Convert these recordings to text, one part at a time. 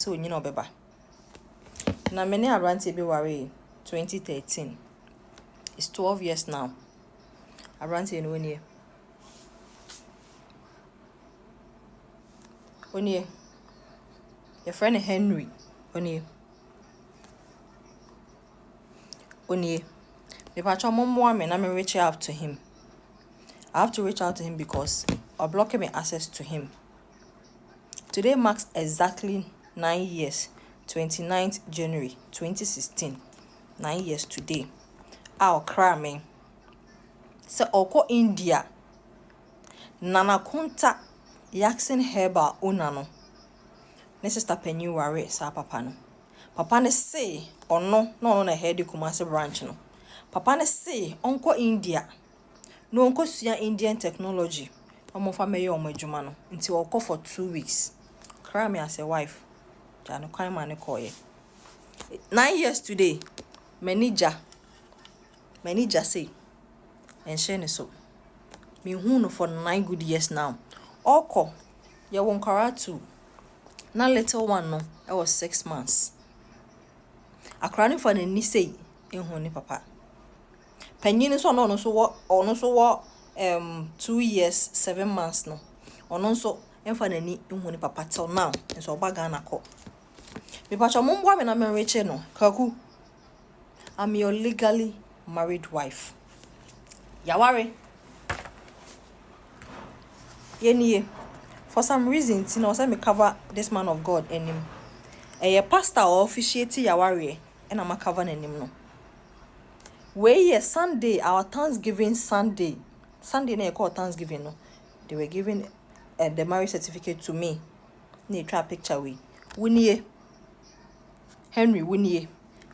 So you know beba. Na many abrante be worry 2013. It's 12 years now. Abrante in 1 year. 1 year. Your friend Henry. 1 year. 1 year. The patron mom me, I'm reach out to him. I have to reach out to him because I block me access to him. Today marks exactly 9 years. 29th January 2016. 9 years today. I'll cry me. So Oko India. Nana Kunta Yaksin Heba Unano. Ne sister penny worry sa papa no. Papa ne say or no na head Kumasi branch no. Papa ne say Uncle India. No uncle see Indian technology. Omo fa me omo adwuma no. Nti Oko for 2 weeks. Cry me as a wife. Jano kwan man koye. 9 years today. Manager say and share so. Me who for 9 good years now. Oko ya won karatu. Na little one no, I was 6 months. Akrani for ni say ehun ni papa. Penyin so no so what 2 years 7 months no. Ono so emfa nani ehun ni papa till now. Nso oba Ghana ko. Me pacha mombo me na me reche no. Kaku. I'm your legally married wife. Yaware. Yeniye. For some reason, you know, me cover this man of God and him. A pastor or officiating Yaware, and I'm a covering him no. Where Sunday, our Thanksgiving Sunday. Sunday they call Thanksgiving no. They were giving the marriage certificate to me. They try picture we. Winnie Henry Winnie.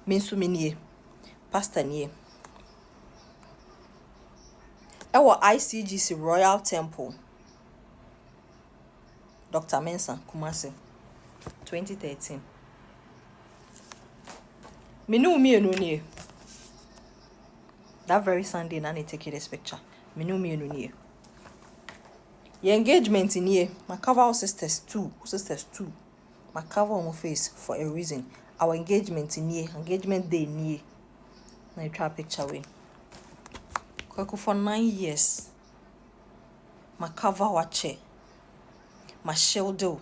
Minsu Minie. Pastor nie. Our ICGC Royal Temple. Dr. Mensa Kumasi 2013. Me no nie. That very Sunday na take this picture. Me no nie. Your engagement in here, my cover our sisters too. My cover on my face for a reason. Our engagement in here, engagement day in here. Now you try picture way. Kwaku for 9 years. My cover watch. My shoulder,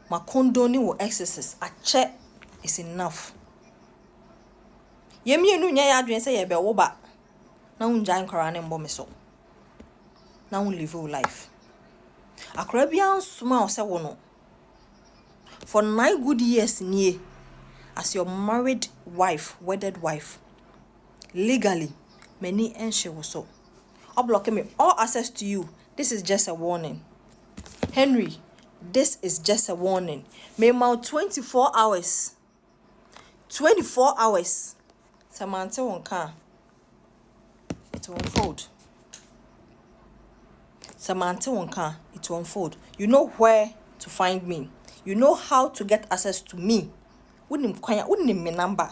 my condoning will exercise. A check is enough. Yemi no nya ya adwen say ye be wo ba. Na unjan kwara ne mbom so. Na un live your life. Akra bia nsuma o se wo no. For 9 good years nie as your married wife, wedded wife. Legally, many enshe wo so. I block me all access to you. This is just a warning. Henry, this is just a warning. May mount 24 hours. 24 hours. Samantha won't car. It will unfold. Samantha won't car. It will unfold. You know where to find me. You know how to get access to me. Wouldn't me number.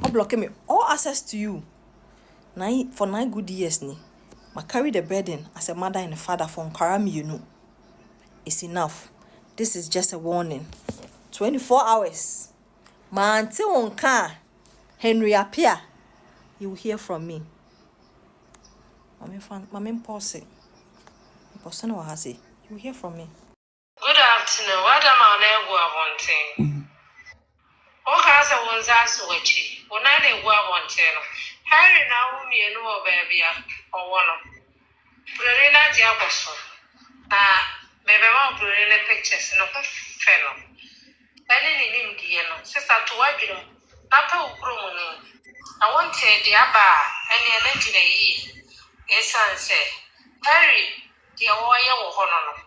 I'm blocking me all access to you. For 9 good years ni. I carry the burden as a mother and a father from Karami, you know. It's enough. This is just a warning. 24 hours. My auntie won't car. Henry appear. You will hear from me. Mami pause. Person what has it. You will hear from me. Good afternoon. What am I one thing? What has a one's ass watching? When I go one channel. Harry now me and no baby or one of Brunina Diaboso. Maybe more Brunina pictures no fellow. Any name, dear, sister to what you know. Papa Bruno. I want to the Abba any energy. Yes, I say, Harry, the warrior of honor.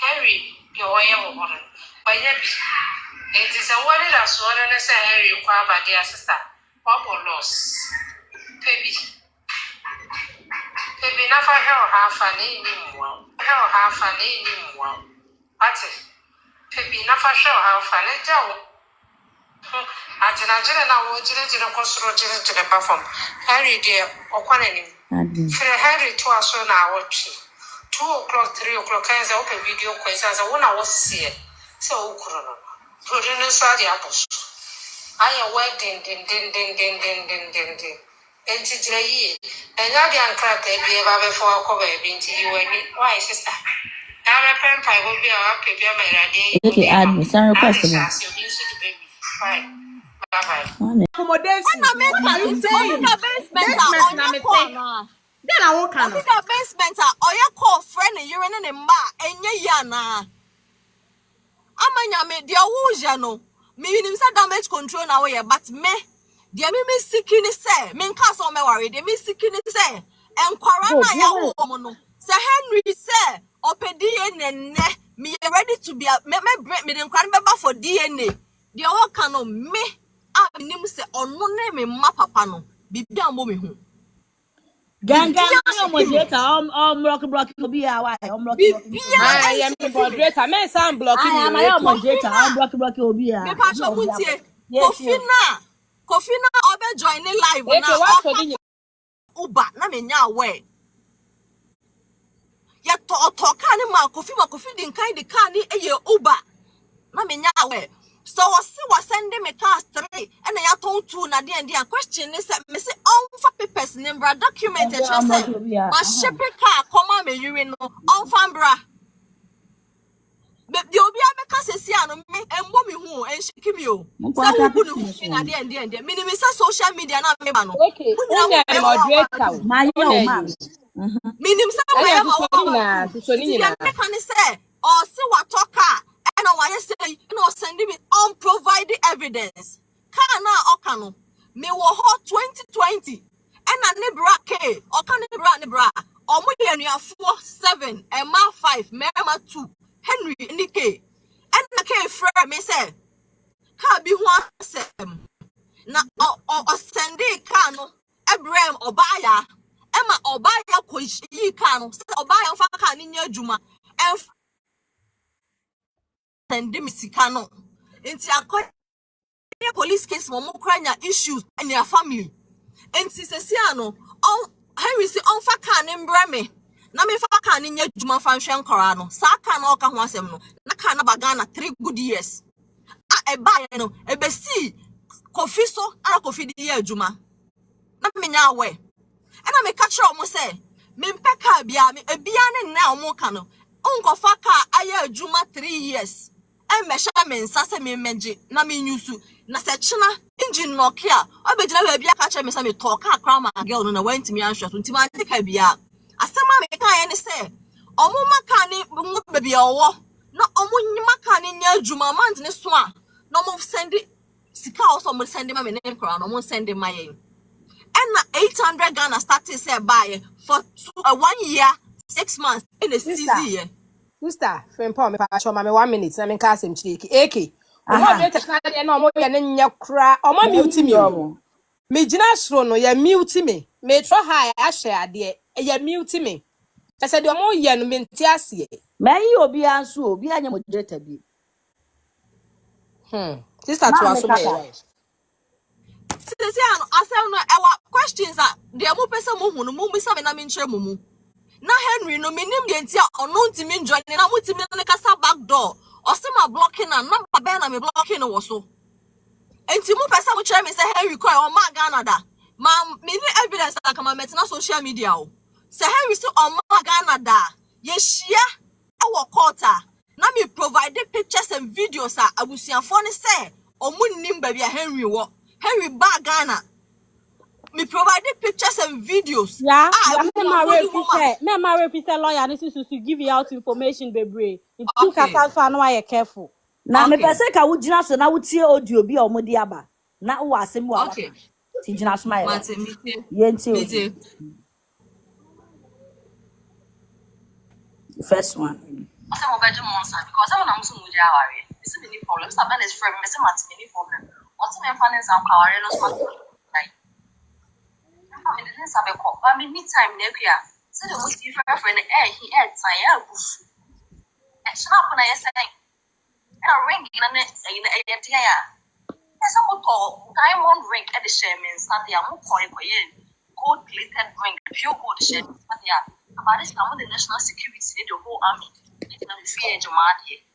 Harry, the warrior of honor. By it is a word that swollen as a Harry required by dear sister. Papa loss. Baby, never hell half an evening well. Hell half an evening well. That's it. Baby, never show half an evening. At an agenda now, Jilly Costro to the perform. Harry, dear, or quantity. Harry to us on our watch. 2 o'clock, 3 o'clock, as I open video questions. I want to see it. So Kurono. Produce Diabos. I am wedding, din. And today, and I can't crack a beer before cover into you. Why, sister? I'm a pen pie will be our paper, my radio. Okay, add me. Send request You me. baby. Fine. Bye. Accommodation. What are you saying? The basement on your corner. Then I won't come. The basement on your call friend and you're in a ma and yana. Amanya me dear wuja no. Me nim say damage control na way but me dear me seeking say me nka so me worry dear me seeking say enkwara na ya wo no say Henry say opedi ene me ready to be me den kwara beba for DNA dear wo kan no me a nim say ono na me ma papa no bibi ambo me hu Ganga no moderator block obi a why block I am a moderator. Men sound blocking you. I am moderator block obi a me pa so mutie Kofina obe join live Okay, what for the Uber na me nya aware ya to kan ma kofi din kan de kan ni eye Uber na me nya aware so was sending me cars 3 and ya ton 2 na de question is me say on for papers number document e say ma ship car come me yiri no on fambra the obi abeka sesi ano me embo me hu en shiki mi o say wo bu no fi na de me ni me say social media na me ba no okay, moderator. my yo ma minim say I we am ma Sonina. I can say or see what talker and why say sending me unprovided evidence can na okano me wo ho 2020 and a nebra k or can nebra or mo ye nuafo 7 and ma 5 me ma 2 Henry Nike and na ke frɛ me say ka bi ho asɛm na o send it ka no Abraham obaya Emma obaya ko yi ka no say obaya fa ka ni nya adwuma and send me sika no nti akɔ police case mo kranya issues in your family enti sesi ano on Henry say on fa ka ni mbra me na me fa ka ni nya adwuma fa nhwe nkora no sa ka na oka ho asɛm no na ka na bagana 3 good years a eba no ebesi kofi so ara kofi di ye adwuma na me nya awe and I catch up mo say me mpeka bia me ebia ne na omo ka no onkofa ka aye adwuma 3 years e me sha me nsa se me menje na me nyusu na se china engine no kia obegina ba bia ka che me say me talk akra ma girl no na went me anhwe so ntima nteka bia asema me ka ye ne say omo maka ni ba bia owo na omo nyima ka ni nya adwuma mant ne so a na omo send sika also omo send ma me ne kra na omo send ma ye and 800 Ghana started say buy for 1 year 6 months in a season. Sister, friend Paul, me show me 1 minute. I mean, cast him chiki. Eke. Moderator na no mo ye nya kra. Omo mute me. Me gina sro no ye mute me. Me try high ahye ade. Ye mute me. I said omo ye no me nti ase. me obi anso obi anya moderator bi Sister to aso me right. I say no our questions are the mo pesa mo hu no mo bisa me na me nkyere mo mu. Na Henry no minim de ntia ono ntimi join na mo timi ne kasa back door. O se ma blocking na number be na me blocking no wo so. Enti mo pesa mo kyere me say Henry ko o ma Ghana da. Ma me ni evidence that come met na social media o. Say Henry so o ma Ghana da. Ye shia e wo court na me provide pictures and videos abusuafo ne say o mo nim ba bia Henry wo. Henry ba Ghana. Me provided pictures and videos. Yeah, me marry officer lawyer this is to give you out information bebre. It took us for no I careful. na me pese ka wo gina so na wo tie audio bi o mo di aba na wo asem wo aba ti gina so mai Mate mite. ye nti first one Asa mo beje mo nsa because I want to move aware. This is any problem. Stop and is friend me say mate any problem. Asa me fa ne sam aware no so like. I mean this sabe ko. I mean need time na kwa. Say the most friend he time bufu. E snap na yes say. E ring na ne e tia ya. Esa mo to diamond ring at the share me nsa dia mo ko ye gold plated ring pure gold share nsa dia. About this now the national security the whole army. It's not fear Jamadi.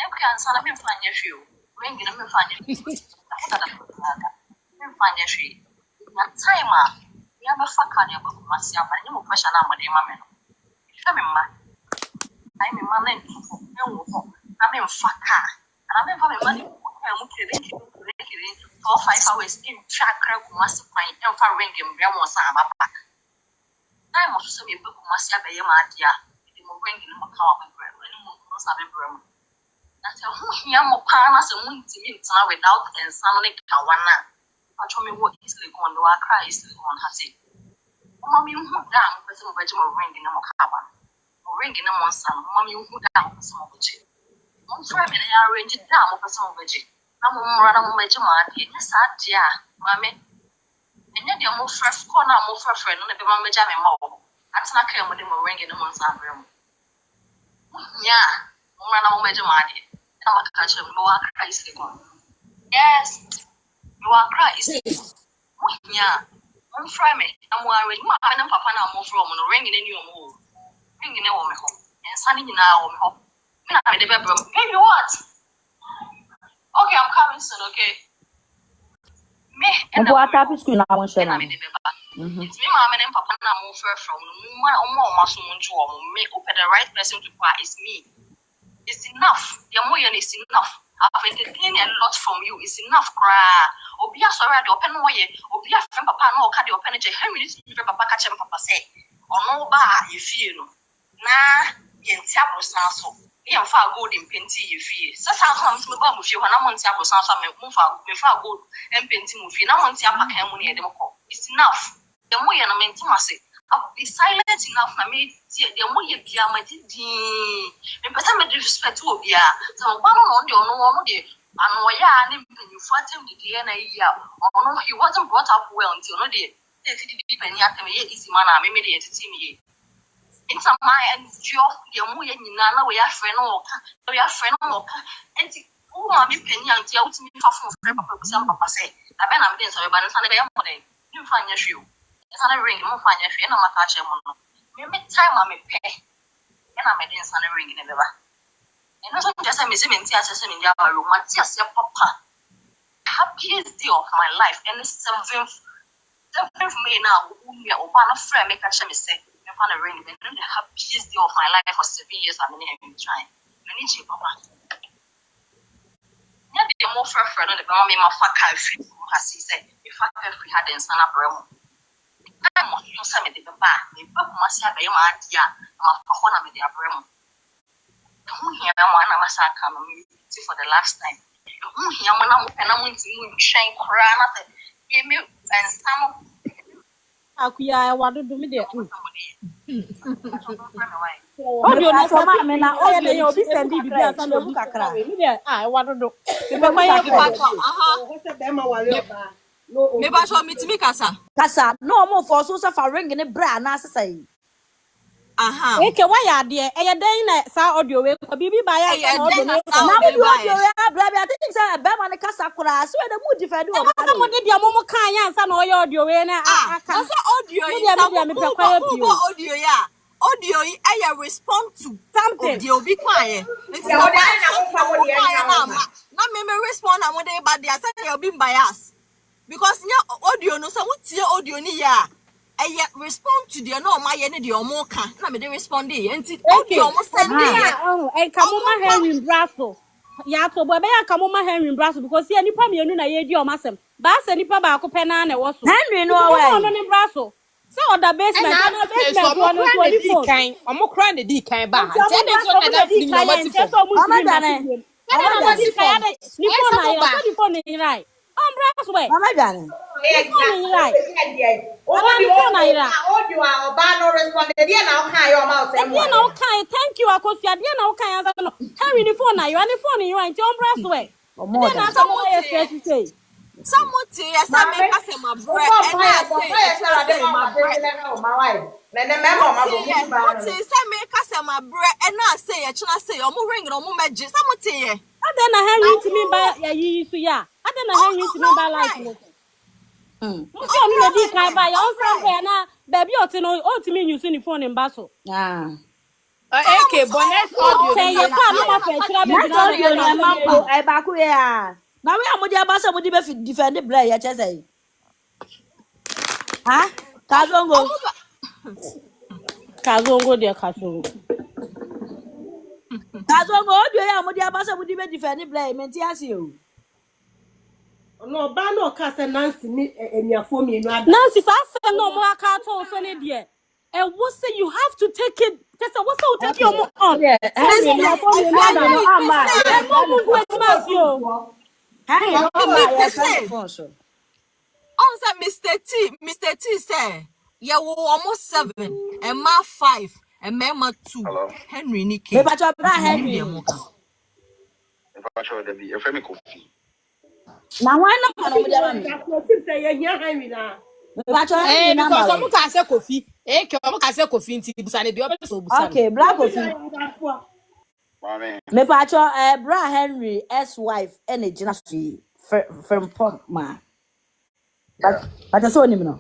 can son of him find your shoe. Ring in a find it. Find your shoe. That time, you have a fuck on your book myself, and you will question on my mamma. Come in, ma. I'm in my land. I'm in fuck her. And I'm in for money. I'm killing 4 or 5 hours in track, must find and for ringing Bramos. I'm also a book myself, a madia. It will bring in a car and most of it. That's a young partners and won't without and suddenly Kawana. I told me what is going to cry is on her seat. Mommy, who down person of vegetable ring in a cabin. Or ring in a monster, mommy, who down some of it. One time I arranged it down for some of it. I'm more than a major man. Yes, dear, mammy. And yet you're more fresh corner, more fresh friend, and the major more. That's not clear with him ring in a monster room. Yeah, more than a major man. I'm a catcher, more crazy. Yes, you are crazy. Yeah, I'm framing. I'm worried. My and papa now move from ringing in your move. Ringing in your home. And sunny now home. I'm in the bedroom. Maybe what? Okay, I'm coming soon, okay? Me and what happy school now one share. It's me, mama, and papa now move from more muscle to me. Open the right person to buy is me. It's enough. Your money is enough. I've entertained a lot from you. It's enough, cry. Obia sorry, the open way. Obia friend papa no card the open. How many people papa catch him papa say? Or no bar you feel. Nah, yentiabo sanso. You far gold in penty you feel. So sometimes me go with you when I want tiabo sanso me move far gold and penty move. Now want tiabo can money at them. It's enough. The more you are meant to say. I'll be silent enough. I made the more you be my but I'm a disrespect to Obia. So one on the one day, and why you fought him the DNA year. Or no, he wasn't brought up well until no day. And yet, easy man, I made it to me. In some my and Joe, the more you know, we are friend or we are friend or and oh, I'm in penny and tell me for papa say. I've been a bit of a balance on the morning. You find your shoe. It's not a ring, I'm fine if you're not my catcher. Maybe time I'm a pay, and I'm a dance on a ring in the river. And not just a museum in theatre in the other room, just your papa. Happiest day of my life, and it's 7th May now, whom you're a friend, make a shame say, you found a ring, and the happiest day of my life for 7 years. I'm in trying. I need you, papa. Yeah, the more friend on the ground, my fuck, as he said, if I had in San Abramo. I'm not some of the back. The book must have a idea. I'm a dear brim. Who here am I? I'm a sack for the last time. Who here when I'm going to shine crown. Give me and some Akuya, what do me there? Oh, Audio no so mama me na audio you be send bi bibia san kakra do kakra. me there. Ah, what do? Me kakra. Me ba show me timi kasa. Kasa no mo for so fa ring ne bra na asesai. Eke why ya there? E ya den na sa audio we ko bibi ba ya na audio no. Na mo di audio ya bra bi I think say be ma ne kasa kura so the mood defend o ba. Asa mo de dia mo kan ya nsa na o ya audio we na aka. That's audio yi. Audio ya. Audio yi I respond to something. The obi kwaye. It's not na me respond na mo dey bad there say you be bias. Because nya audio no say what tie audio ni ya. I respond to the no my ne the omo ka na me dey respond e enti audio mo send e e ka mo ma Henry Brasso ya to bo be ya ka mo ma Henry Brasso because ye nipa mienu na ye di o masem ba se nipa ba ko pe na na wo so Henry no way no ni Brasso so other basement na basement one no so di phone omo kra na di kan ba ante de so na di kan ya ante so mu Mama si na Dane. di kan ya ni phone na ya so di phone ni right Brasso we Mama Dane. Thank you, Akosia. Henry, the phone now. You are the phone. You are in your breast way. Someone say yes, I make us my bread. And I say my bread. Say make us my bread. And I say I say I'm ring no magic. Someone say I don't know Henry to me by you so yeah. I don't know Henry to me by life. So me na di kai ba ya on friend na baby o ti no o ti me use ni phone in baso. Ah. AK bonnet audio Say you can't no more pay tira be Next gina audio na no mampo e ba ku ya. Na we amudi abasa mudi be defend the play ya chese. Ha? Kazongo. Kazongo de Kazongo. Kazongo audio ya amudi abasa mudi be defend the play menti ase o. no ba no ka say Nancy ni eniafo mi enu ada. Nancy, I said no more car to so ne and what say you have to take it. Just what say you take Okay. your on. Yeah, So Henry me no na for me no ada no ama e ya mo try mu ne ndu phone. edima fio. Henry no ama ya try ne phone so. On say Mr. T say, yeah, we almost 7, and ma 5, and mema 2. Hello. Henry ni Me cake. ba cho bra Nti mo Henry de ni. mo ka. If I show the be, if I make coffee. Na why na no mudi ama me. Say you hear Henry na. Me ba cho Henry na Because ma some we. can say coffee. AK some can say coffee nti busane bi obeso busane. Okay, black coffee. Mommy. Me pa cho bra Henry S wife ene gina fi from pom ma. Yeah. But so ni me no.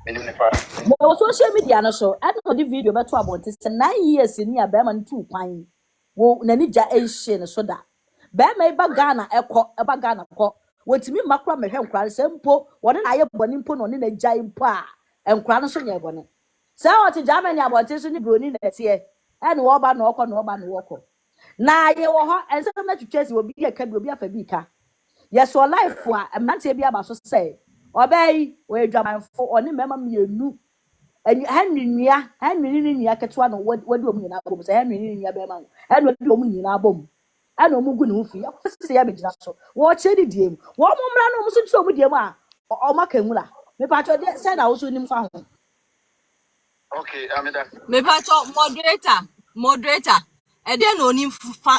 Minimum the fire. But social media no so I know the video beto about it 9 years ni abema ntu kwan. Wo nani ja ehye ne so da. Be ma ba Ghana eba Ghana ko. Wotimi makra mehwe nkra se mpo woni na aye boni mpo no ne na gya mpo a nkra no so nye boni. Sa oti Germany about so ni broni na tie. E ne wo ba na okọ na wo ba na wo kọ. Na ye wo ho ense na twetwesi obi ye ka bi obi afa bi ka. Yes or life a mnante bi aba so say. Obey we dwamanfo oni mema mienu Henry ni nua ketwa no wadi omu nyina bom say Henry ni nua be ma wo Henry wadi omu nyina bom ana omu gu ne ho fi akose ya begina so wo che di diem wo mo mra no omu so tso omu diem a o maka nwura me pa cho de say na wo so nim fa ho Okay, I mean that. Me pa cho moderator. E dey no ni fa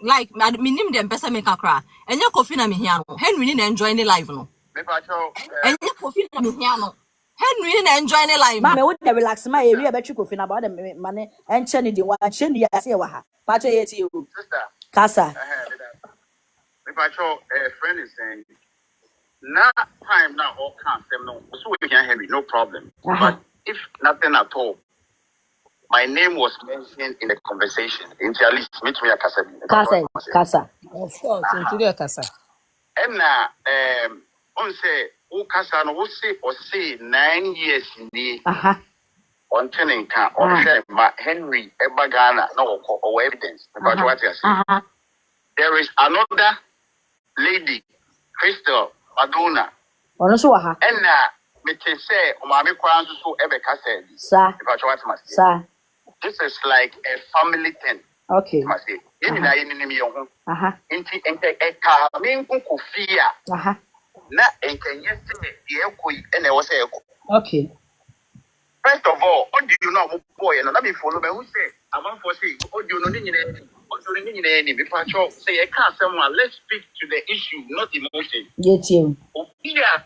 like minim dem pesa me kakra. Enye kofi na me hia no. Henry ni na enjoy ni live no. Me pacho. Enye kofi na me hia no. Henry ni na enjoy ni live ma no. me wo de relax ma e wi e betwi kofi na ba de ma ne enche ni de wa che ni ya se wa ha pa cho ye ti o Sister. kasa Me pacho. Friend is saying. Now time now all can't say no. So we can hear me, no problem. But if nothing at all, my name was mentioned in the conversation. In at least meet me at kasa Of course, nti dey kasa. And on say who kasa no say or say 9 years in the on turning can or share my Henry Ebagana no or evidence about what you say. There is another lady, Crystal Madonna. ono so wa ha And me say Omami Kwanzu so Ebeka said. sa About what must say. sa This is like a family thing. okay Must say. Yemi na yemi ni yo. Inti eka me nko fia. Na enkenye se ye koi ene wo say eko. okay First of all, what do you know about boy? And let me follow me. Who say I want for say what do you know ni ni be patrol say I can't someone let's speak to the issue, not emotion. get you Okia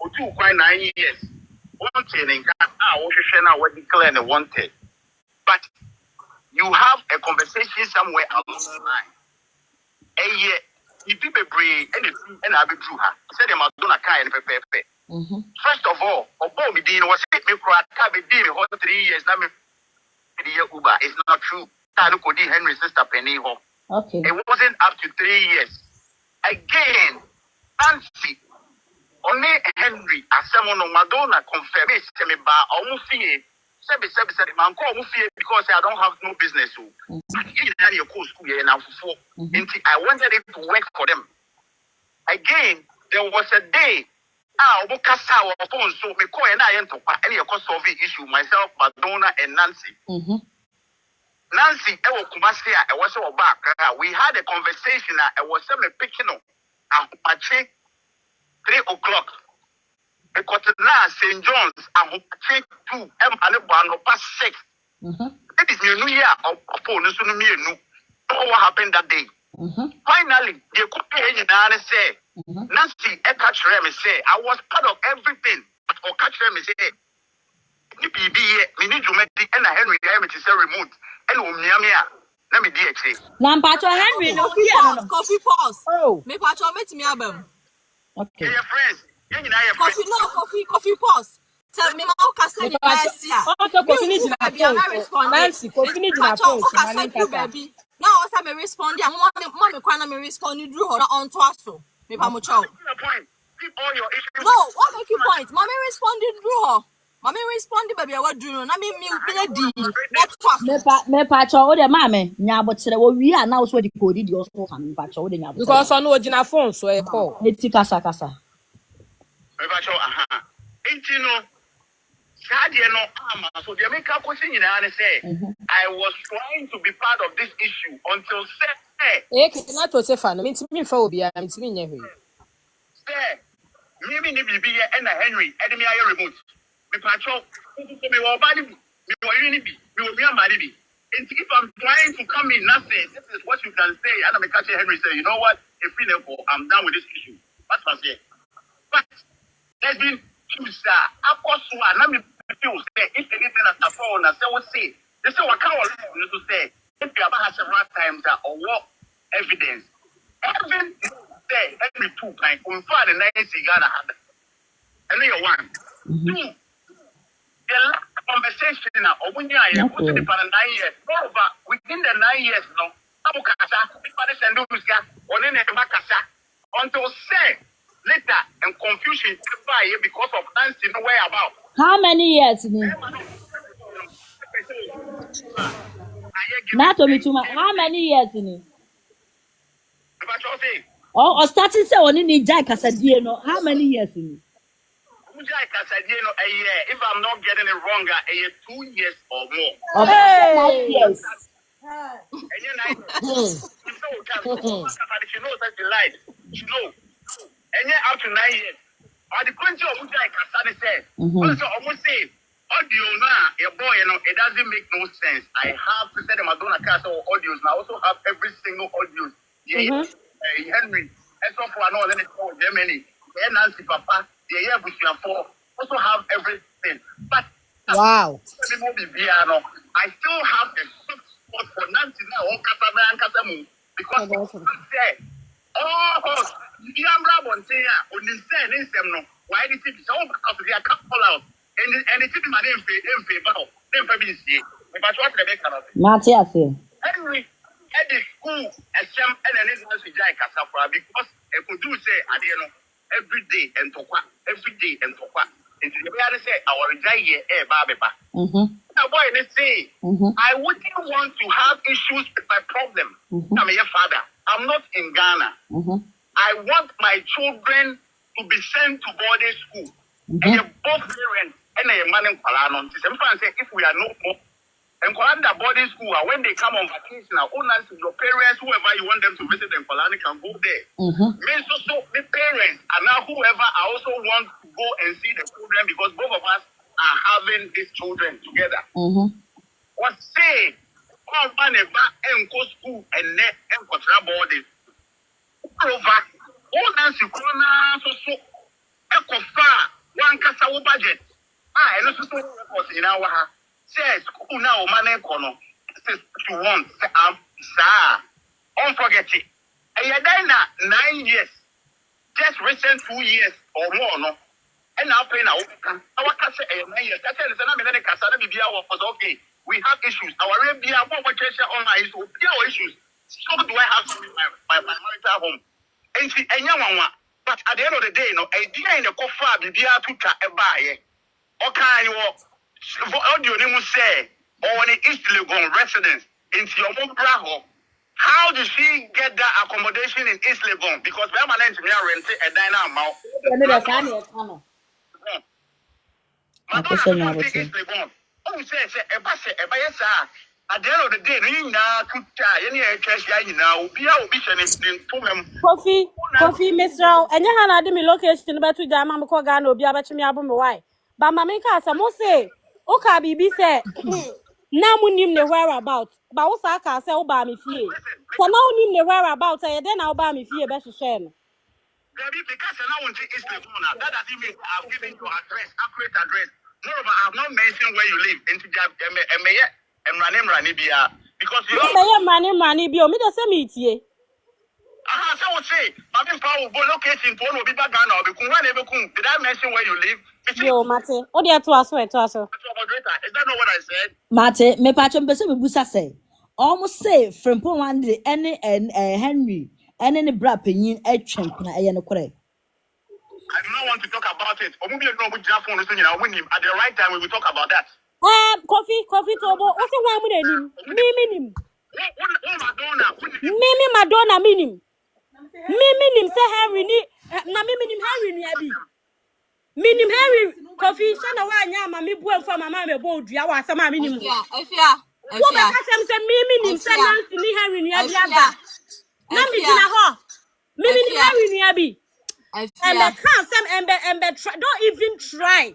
otu quite 9 years. One thing in what you now what declare and wanted. But you have a conversation somewhere along the line. Yeah, if people bring anything and I be true her. Say them Madonna kind of pepe. First of all, Obo me din was me cry ka be din me 3 years na me the Uber. It's not true. Tanu ko di Henry sister Penny ho. okay It wasn't up to 3 years. Again, Nancy only Henry someone on Madonna confirm me say me ba omu fie. Say man ko omu fie because I don't have no business. So you go school here now for I wanted it to work for them. Again, there was a day obo kasa wa phone so me call na yen to pa any solve issue myself Madonna and Nancy. Nancy ewo Kumasi a was so back. We had a conversation I was me picking up at 3 o'clock. Because now St. John's I'm 2 and past 6. It is new year of phone so no me no. What happened that day? Finally, they could pay and say Nancy catch me say I was part of everything. But catch me say me need to make and Henry to say remote and let me DH. na mpacho Henry no Coffee pause. oh Me pacho met me abem. okay Your friends, Coffee pause. Tell me, my cousin last year. Nancy, Kofi na phone. Baby. Now, I me respond. Mommy, kwana me respond. You drew her on to us. Me pa mo chow. Keep all your issues. No, what make you point? Mommy responded drew her. Mommy responded, baby. What do you know? I mean, me Let's talk. Me pacho o de mame nya abotre wo wi a na wo so di kodi di oso fa me pacho o de nya abotre. Because on original phone so e call. Eti kasa. Eba cho aha. Enti no. Sadie no ama so the make question nyina na say I was trying to be part of this issue until say Na to say fa no me fa obi a me timi nya hwe. Say me ni bibi ye na Henry ede me aye remote. Me pacho so me wo ba ni bi. Me wo yiri ni bi. Me wo mi amari bi. And if I'm trying to come in nothing, this is what you can say. And I'm catching Henry say, you know what? If we never, I'm done with this issue. That's what I say. But there's been two sir. Of course, let me feel say if anything at the phone, I say what say. They say what can't to say. If you have had several times or what evidence, even say every 2 times, we find a nice Ghana had. And then one, two, the last conversation now, or when you are put in the 9 years, over within the 9 years, no, everybody send those guys, or then until say later and confusion because of Nancy no way about. How many years ni? Not me too much. How many years ni? Oh, starting say oni ni jai kasadie no. How many years ni? If I'm not getting it wrong, 2 years or more. Okay. Yes. She knows. And yet up to 9 years. Or the country of Ujai Kasani said, also almost say, audio now, a boy, it doesn't make no sense. I have to say the Madonna Castle audios, and I also have every single audio. Henry, and so for no, then it's called Germany, Nancy Papa, the year which you are for, also have everything. But wow. I still have a soft spot for Nancy now on Casablanca and Casamu because say, oh, Yamra Bontea, on the same name, no, why did it so because they are couple out and it's in my name, favor, then for me, but what the make of Matthias. Henry at the school as some and an Nancy Jai Casafra because I could do say, I don't know, every day and talk, every day and talk. And to the way say, our Jai, Baba. Boy, let's say, I wouldn't want to have issues with my problem. I'm your father. I'm not in Ghana. I want my children to be sent to boarding school. And both parents and a man in Kuala say if we are no more, and Kuala boarding school, when they come on vacation, your parents, whoever you want them to visit in Kuala can go there. So the parents and now whoever I also want to go and see the children because both of us are having these children together. What say? All man and go school and net and contra boarding. Over all Nancy Corona so echo far one casawo budget. And also reports in our says school now man kono to want sir. Don't forget it. And you're there 9 years. Just recent 2 years or more, no. And now paying our casa 9 years. That's okay. We have issues. Our Arabia, on my issues. So do I have to with my marital home? And see, but at the end of the day, no, idea in the coffee, the dear to a buy. Okay, you audio name say, or an East Legon residence into your home braho. How did she get that accommodation in East Legon? Because we have an engineer rented a dynamo. At the end of the day, Kofi, Mr. And you had me location about to jam and call Ghana or be about me album. Why? But my main case, I must say, okay, BB said, now we name the whereabouts. But also, I can say, Obama me fear. So now we name the whereabouts, and then I'll buy me fear best to share. Because I want to East Legon, that doesn't mean I've given you address, accurate address. Moreover, I have not mentioned where you live. Into and Ranibia. Because you know. Money, be me the same. So we say, Mami Power will location to one will be back Ghana or be kun. Did I mention where you live? Yo, Mate. Oh, dear, to us, wait, to us. Is that not what I said? Mate, me patch on person me busa say. Almost say from point one day any and Henry and any bra penyin a champ na e no kore. I do not want to talk about it. Or maybe no good phone at the right time we will talk about that. Coffee, Tobo. What's the one with him? Miminim. Mimi Madonna minim. Miminim say Henry ni. Na miminim Henry ni abi. Minim Henry coffee. Shana wa nyama mi bu enfo mama me bo dua wa asama minim. Efia. Wo be ka sem say miminim say Nancy ni Henry ni abi ada. Na mi gina ho. Miminim Henry ni abi. Can't try. Don't even try.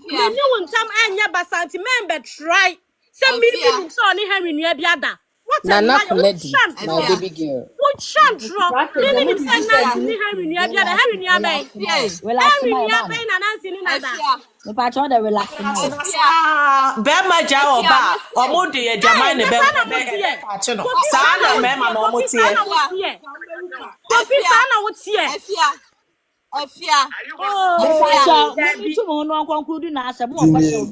Me new time anya basanti member try. Say me so ni Henry ni ebiada. What a Nana lie. Lady, my baby girl. What chantra? Me ni say Nancy ni Henry ni ebiada. Henry ni abai. Henry ni abai na Nancy ni nada. Me patch on the relax now. Bema jawo ba. Omo de jamai ne bema. Sana mema no mo tie. Coffee sana wo tie. Efia. Oh, me too mo no conclude na asem o question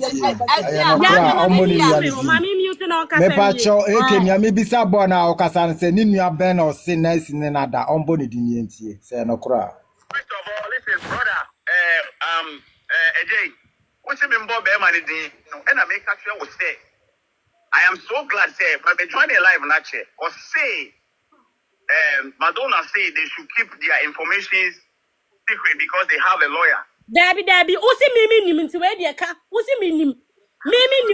me pacho ekenya me bisa bo na okasa se ni nua ben na ose na esi ne nada ombo ne di ntie se no kra. First of all, listen, brother, AJ, what's the member of Emma? And I make sure we say, I am so glad, say, but they join a live nature or say, Madonna say they should keep their information secret because they have a lawyer. Debbie, usi mimi ni mtiwe dia ka, usi mimi ni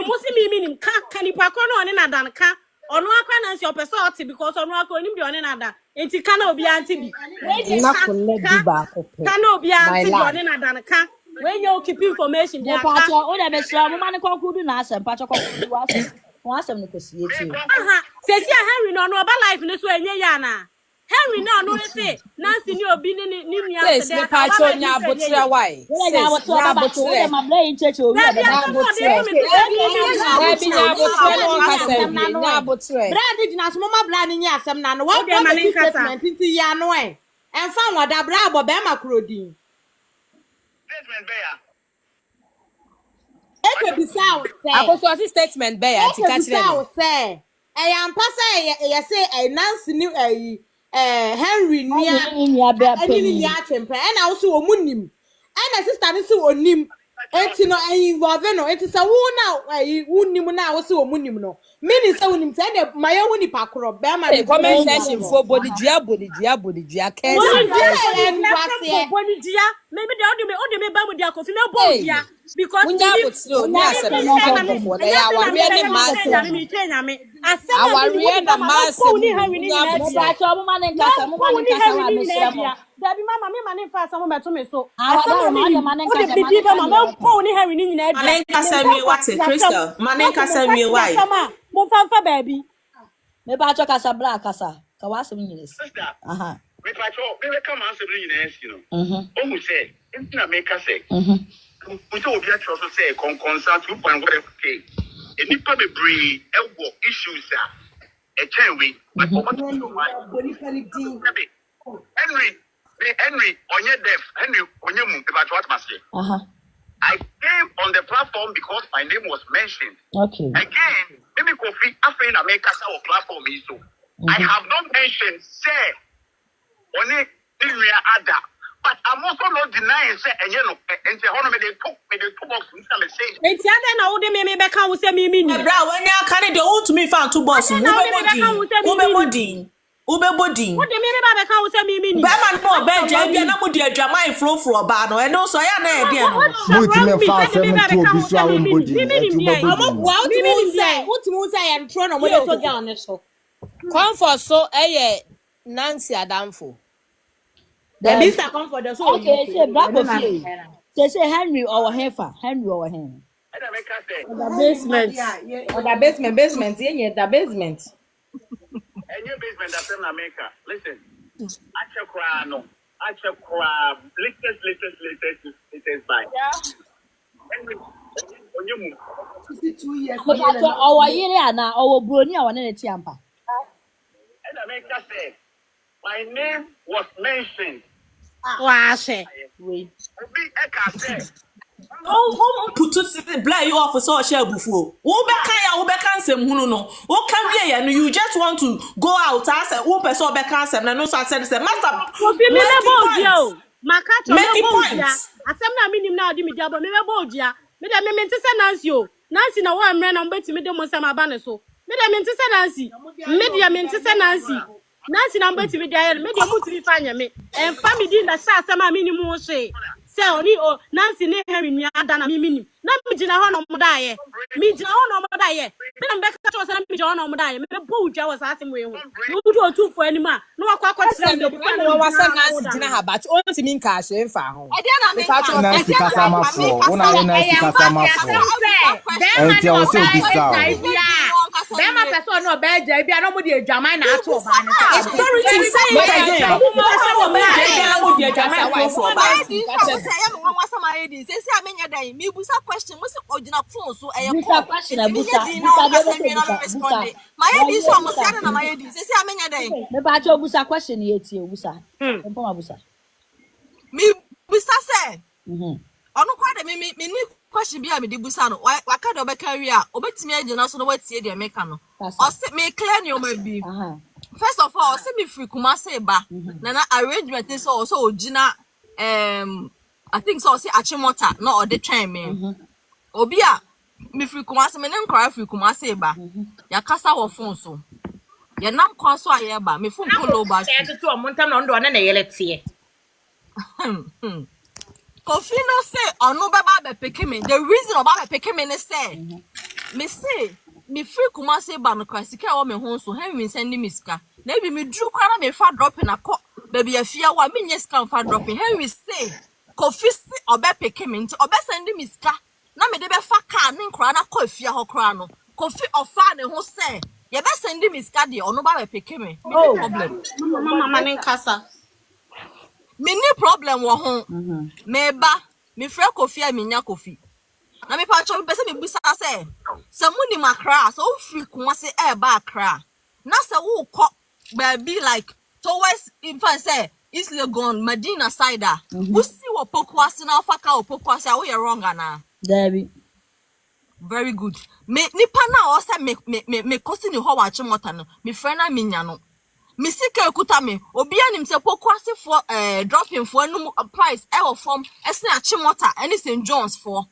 usi mimi ni ka kanipa kono one na dan ka, ono akwa na nsi opeso oti because ono akwa onim de one na da. Enti kana obi anti bi. We Na kolle ba ko pe. Kana obi anti bi one na dan ka. We you keep information me patch o de be sra mo man conclude na asem patch conclude wa asem. Won asem no kosie ti. Aha, se si Henry no oba life ni so enye ya na. Henry no no say Nancy ni obi ni nua Yes, me patch on nya abotira why. We nya abotira ba ko we ma blay church o we Nya abotira no kasa bi nya abotira. Brad gina so mama bra ni nya asem na no wa statement nti ya no enfa woda bra abo be makrodin. Statement bear. Eke bisa o say. Akoso statement be ya ti ka kire me. Say ampa say ye say Nancy ni Henry nia ani nia chempe na wo so omunim na sister ni so onim enti no involve no enti sa wo na wunim na wo so omunim no meaning say wonim say na maye woni pakro be ma the comment section for bodijia kesi bodijia maybe they odi me ba mu dia kofi na bodijia because we Dabi mama me mane fa asamo beto me so asamo ni Henry ni nyina dia Mane kasa mi wate Crystal mane kasa mi why mo fa baby me ba cho kasa bra kasa ka wasem nyine aha Me pacho, me come answer you know. Omu say, na make us say. We so obi atro so say concern 2.1 okay. Enipa be bree ewo issues a chain we but Henry onye deaf Henry onye mu about what must say. I came on the platform because my name was mentioned. Okay. Again, maybe Kofi after na make us our platform is so. I have not mentioned say only other. But I'm also not denying say you know and say me they talk box inside the same. Enti ada na wo de me be kan wo say me ni. Bra when ya kan de won to me fan two boss wo be body. Wo de me ba be kan wo say me ni. Ba man no be ja bia na mo de adwaman frofro ba no e no so ya na e de no. Mo ti me fa asem to obi so awon body. What mu say and tro no mo dey so down ne so. Comfort so Nancy Adamfo. The Mr. Comfort so okay say black of you say Henry or Hefa Henry or him The basement yeah the basement And your basement that's in America. Listen, I check latest by. When you move. 2 years. Our year na our brony our nene tiampa. And America say, my name was mentioned. Washe. Obi Eka said. Oh, put to blay you off for so share before. Ubeka nsem hunu no. O can be and you just want to go out as a whoop so beka nsem na no so said say master. Kofi me bold Makacho me bold ya. Points. Asem na minim na odi me dia but me bold ya. Me dem me mente say Nancy o. Nancy na wa mre na mbeti me dem nsem aba ne so. Me dem mente say Nancy. Me dia mente say Nancy. Nancy na mbeti me dia me dem mutimi fanya me. En family na sha asem a minim wo hwe. Say oni o Nancy ne Henry ni ada na minim. Na me gina ho no modaye. Me gina ho no modaye. Me na mbeka cho say na me gina ho no modaye. Me bold ya was asem we ho. No do otu fo anima. No akwa tire me no wasa Nancy gina ha but on ti min ka she mfa ho. Nancy kasama fo. Una Nancy kasama fo. Enti o se obisa. Bema person no be ja bia no mo de adwaman na ato oba ne. Authority say it again. Me busa question mo se original phone so e Busa question busa. My head is almost na my head. Say amenya dan. Me ba cho busa question ye tie busa. Empo ma busa. Me busa say. Ono kwa de me ni question bia me di busa no. Waka de obeka wi a obetimi agina so no watie de meka no. O se me clear ni o ma bi. First of all, say me free Kumasi ba. Na arrangement is also original I think so say Achimota no or the train me. Obia me free Kumasi me nkwa free Kumasi ba. Ya kasa wo phone so. Ya nam kwa so aye ba me phone ko ba. Say to omontam no ndo na yele tie. Kofi no say onu beba be peke me. The reason about be peke me say me say me free Kumasi ba no kwa sika wo me ho so he me send me sika. Na bi me dru kwa na me fa drop na ko baby afia wa me nye sika fa drop he we say Kofi si obe peke me nti obe send me sika na me de be fa car ne nkra na ko afia ho kra no Kofi ofa ne ho say ye be send me sika de onu ba be peke me no problem Mama ne kasa. me ni problem wo ho me ba me frɛ Kofi a me nya Kofi na me pa cho be se me busa say samuni makra so free Kumasi e ba akra na se wo ko baby like towards in fact say East Legon Medina side we see what Pokwasi na faka o Pokwasi we wrong ana Debbie. very good me nipa na o say me kosi ni ho wa chimota no me friend na me nya no me sika ekuta me obi anim se Pokwasi for dropping for no price e o form ese achimota any St John's for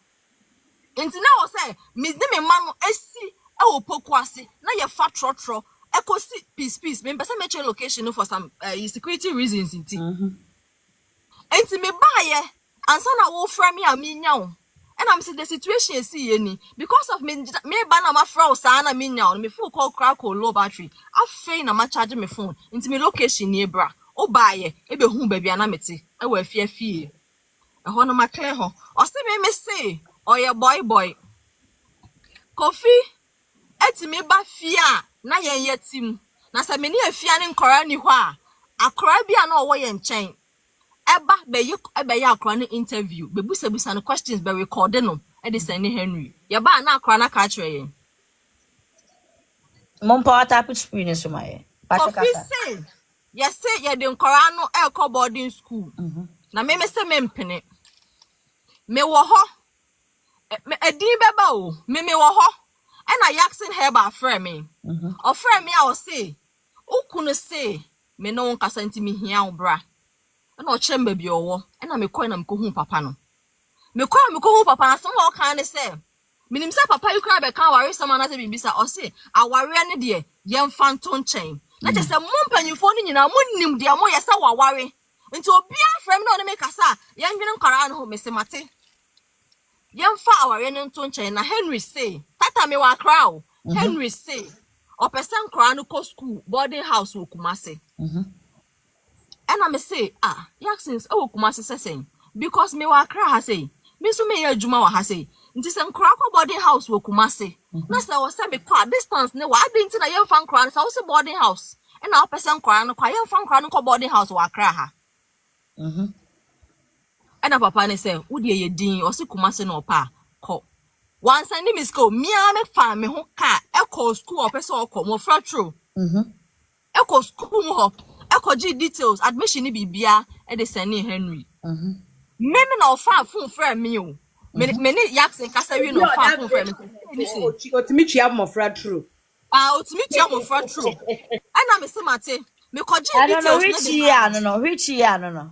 nti na o say me me ma no esi e o Pokwasi na ye fa trotro ekosi peace me pese me change location for some security reasons nti enti me buy ansa na wo fra me a me nya wo and I'm see the situation is see ni because of me ba na ma fra wo sa na me nya wo me full call crack or low battery afei na ma charge me phone nti me location ni bra o buy e be hu ba bia na mete e wa afie e ho no ma clear ho o se me say oye boy Kofi eti me ba fia na yen yetim na se me ni afia ne nkora ni ho a akora bia na owo ye nchen eba be ye akora ne interview be busa no questions be record no e de send Henry ye ba na akora na ka kire ye Mon pa tap screen so my. Kofi say yes say ye de nkora no e ko boarding school na me se me mpene me wo ho edin beba o me wo ho and I asking her about friend me. Or friend me, I will say, who couldn't say, me no one can send me here, bra. And no chamber be your and I'm a coin and go home, papa. No, me call me go home, papa, and someone can say, Minim say, papa, you cry, but can't worry, someone as a baby, or say, I worry any dear, young phantom chain. Not just a mump and you phone in our moon, dear, more, yes, I worry. Into a beer friend, no, make us, young Karan home, Mr. Mate. Young flower and tonche na Henry say tata me wa crowd Henry say or person crown ko school boarding house wo Kumasi and I say Yaxins o Kumasi say because me wa cry ha say me so me adwuma wa ha say nti se nkra ko boarding house wo Kumasi na say wo say be kwa distance ne wa dey nti na young fan crown say wo say boarding house and na person crown kwa young fan crown ko boarding house wa cry ha and papa ne say wo de ye din o se Kumasi no pa ko once I name is go me a me fa me ho ka e ko school o person o ko mo fra true e ko school mo ho e Ekoji details admission ni bibia e de send Henry. Me na ofa phone friend me o. Me yakse kasa wi no ofa phone friend me. Otimi tua mo fra true. Otimi tua mo fra true. Ana me se mate me koji details no which year no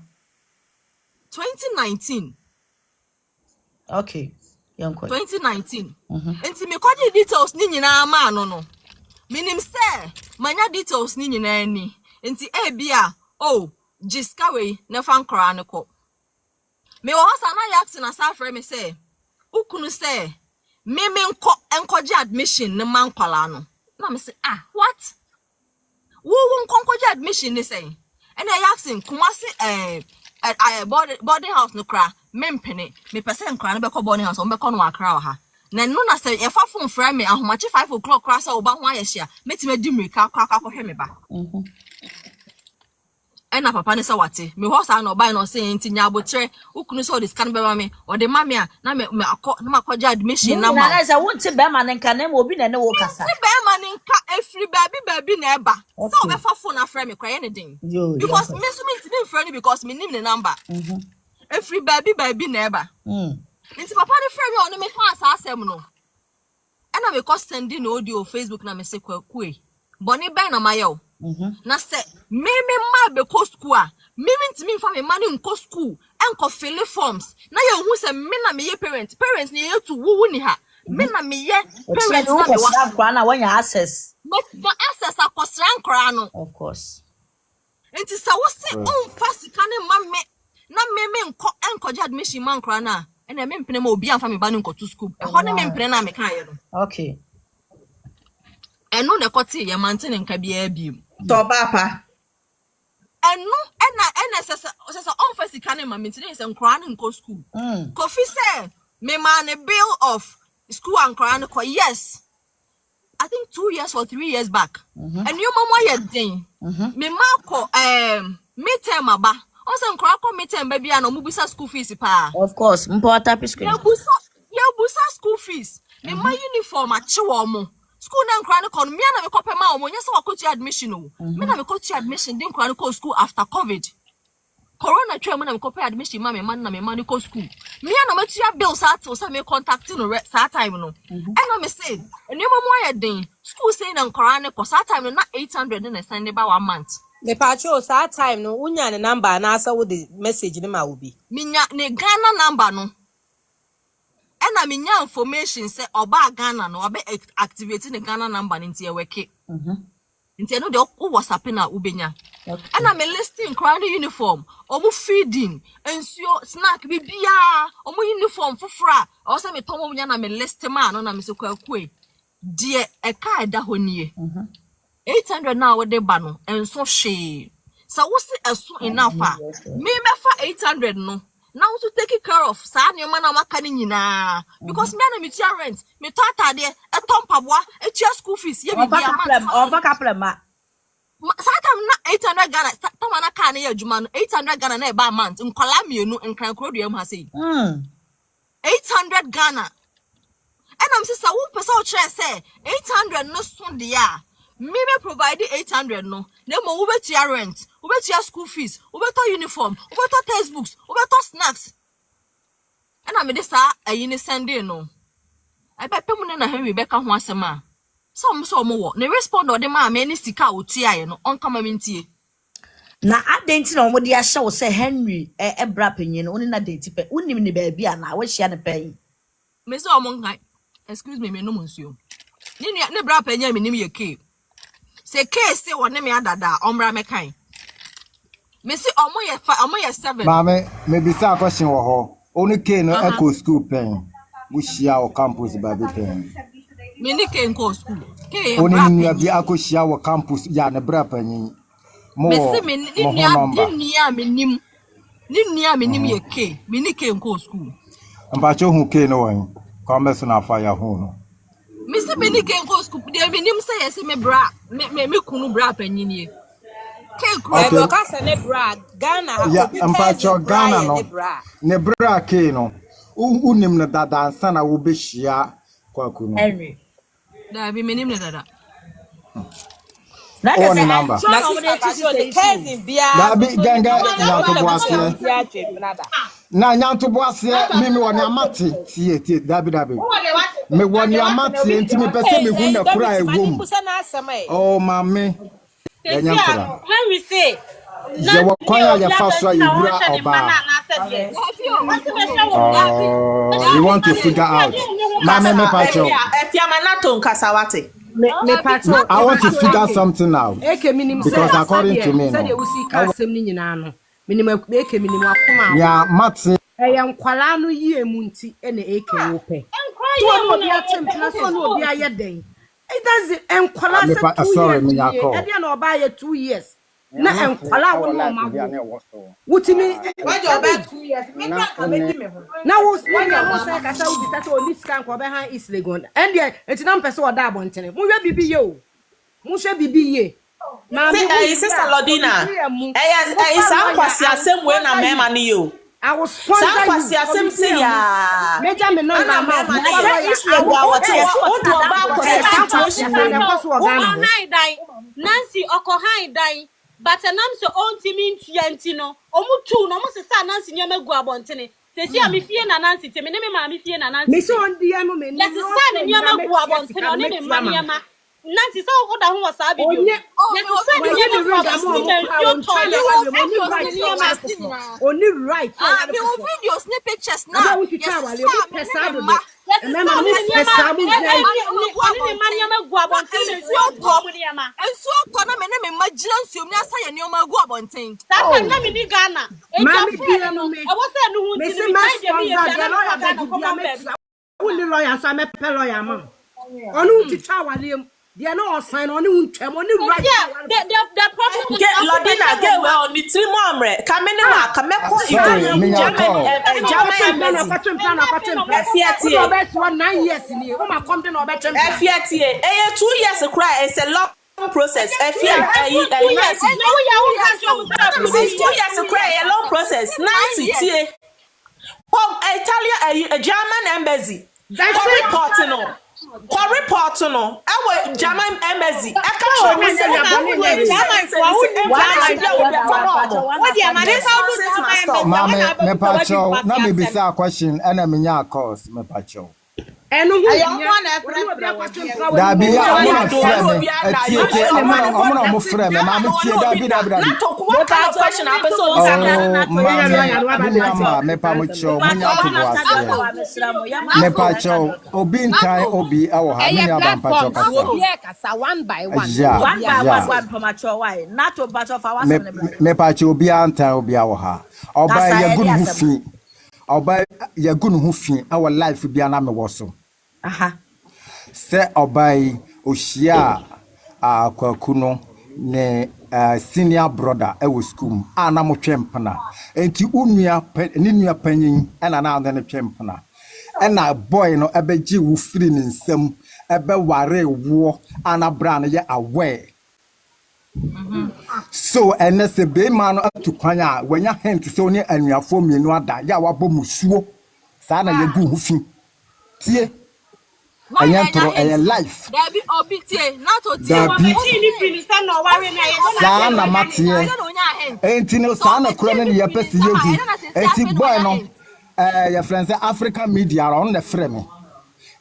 2019. Okay. 2019. Enti me koji details ni nyina ma no. Minim say manya details ni nyina ni. Enti bia jiska we na fan kra ne ko. Me wo hasa na yaksi na sa frɛ me say ukunu say me enkoje admission ne man kwala no. Na me say what? Wo nkonkoje admission ne say. And I yaksi kumasi boarding house no kra mempene me person kra no be ko boarding house on be ko no akra ha. Na no na say e fa phone frɛ me ahomache 5 o'clock kra say oba ho ayehia metime di mrika kra ko hwe me ba. Ena papa ne say wate me ho sa na oba no say ntinya abotre ukunu so this can be me or the mama na me akọja admission na ma na say wonte be ma ne nka na mo obi na ne wo kasa se be ma ne nka efri baby na eba so be fa phone na frɛ me kra ye ne din because me so me nti frɛ ni because me nim the number efri baby na eba nti papa ne frɛ me on me class asem no ena me ko sending audio Facebook na me se kwakue boni ben na mayo na se me ma be ko school a me ntimi fa me ma ne nko school enko fill forms na ye hu se me na me ye parents ni ye to wu ni ha me na me ye parents na me wa kra na when you access but the access akosran kra no of course enti sa wo se on fasika ne ma me na me enko admission man kra na ena me mpene ma obi amfa me ba ne nko to school e ho ne me mpene na me kan ye no okay eno ne koti ye mantene nka bia biem to papa eno ena sesa on fasika ne ma me ntine se nkra ne nko school kofi se me ma ne bill of school and nkra ne ko yes I think 2 years or 3 years back and you mama ye den me ma ko midterm aba on se nkra ko midterm ba bia na mu bisa school fees pa of course important prescription ya busa school fees me ma uniform a chewo mo school na nkra ne ko me na me kope ma o mo nyese wakotu admission o me na me kotu admission din nkra ne ko school after covid corona twa me na me kope admission ma me man na me man ko school me na me tua bill sa to say me contact no sa time no and na me say enu mo ya den school say na nkra ne ko sa time no na 800 na send ba 1 month Me pacho sa time no unya ne number na asa wo the message ne ma wo bi. Minya ne Ghana number no. Ena minya information say oba Ghana no oba activate ne Ghana number nti e weke. Nti no de o WhatsApp na ubenya. Ena me listing crown uniform, omu feeding, ensio snack bibia, omu uniform fufra. O say me tomo nya na me list ma no na me se kwakue. Die e ka eda honie. 800 na wo de ba no enso hwe sa wo se eso enough me fa 800 no na wo to take care of sa nyoma na maka ni nyina because me na me tia rent me to atade e tompaboa e tia school fees ye bi bia ma sa tam na 800 Ghana ta ma na ka na ya juma no 800 Ghana na e ba month nkwala mienu nkran krodo am ha sei 800 Ghana and I'm say sa wo pesa o chere say 800 no so de ya me provide 800 no mo we betia rent we betia school fees we beto uniform we beto textbooks we beto snacks and I me this ayini Sunday no I be pemu na Henry beka ho asema so mo wo ne respond o de ma me ni sika otua ye no on kama mintie na adenti na omo de ahye wo say Henry bra panyin no oni na denti pe unim ni ba bia na we hia ne pan me so omo nkai excuse me no monsuo ni ne bra panyin me nim ye ke se case won me adada omra me kan me si omo ye 7 mama me bisa question wo ho oni ke no echo school pen wo hia o campus ba be pen me ni ke nko school ke oni ni abi akohia wo campus ya ne bra panyin mo me si me ni a me nim ye ke me ni ke nko school ambacho hu ke no wan kwa meso na fa ya hu no me si me ni ke nko school de me nim say yes me bra me kunu bra panyin ye ke ko ka se ne bra Ghana ha ya ambacho Ghana no ne bra ke no unim na dada ansa na wo behia kwa kunu Henry da bi me nim na dada on number. Cousin Bia. Dabi ganga nyanto boase. Na nyanto boase mimi woni amate tie dabi. Me woni amate enti me pese me hu na kura egwom. Oh mama. Yanyankura. When we say Je wo kwanya ya faso ya wura oba. You want to figure out. Mama me pacho. Efiamanato nkasawate. I want to figure something out. Because according to me, yeah, Matsi. I am Qualano ye munti and the eke ope. It doesn't and Qualasa. Sorry, me, I don't buy it 2 years. Na and Quala will not. What you mean? Why you buy 2 years? Now, was when I was like, I saw this all this can't go behind East Legon. And yet, it's not person or that one. Musha Bibi yo. Musha Bibi ye. Sister Lodina. I sound was the same way na me money you. I was sponsored the same thing. Major me no na me. Nancy okohan dai. But a nam so own team Tiantino, Omutu, no most a Nancy Yamagu abontene. Say, see, I'm fear Nancy, Timmy, mammy, fear Nancy. Miss on the enemy, let's son and Yamagu abontene, Mamma. Nancy saw what I was having. Only right. Video snip pictures now. They are not sign on you right. The problem get Lodina get well on the 3 momre. Come in and come German 9 years in here. Oh, come to know better. 2 years a cry. It's a long process. 2 years a cry, a long process. Nice. I tell you, a German embassy. That's reporting. Report no. I will German embassy. I can't me pacho. Na me bisa question. Ana me nya course me pacho. Enu hu Dabi ya amuna frame. Etieke amuna mo frame. Ma me tie dabi. What kind of question I Mama, me pacho. Me pacho. Obi ntai obi awo ha. Me ya ban pacho kasa. One by one. One pacho why? Not to pacho for one. Me pacho obi antai obi awo ha. Oba ye good hu fi. Oba ye good hu fi. Our life bi ana me wo so. Se obai oshia kwakuno ne senior brother e was school na mo twempna enti unua ni nua panyin na na ne twempna na boy no ebeji wo firi ne nsam ebe ware wo ana bra no ye aware so ene se be man no atukwanya wanya hint se oni anuafo mienu ada ya wabo musuo sa na ye gu hu fi tie ayantro e life Dabi obitie not to tie na matie enti no sa na kura ne ye pese ye gu enti boy no your friends African media on the frame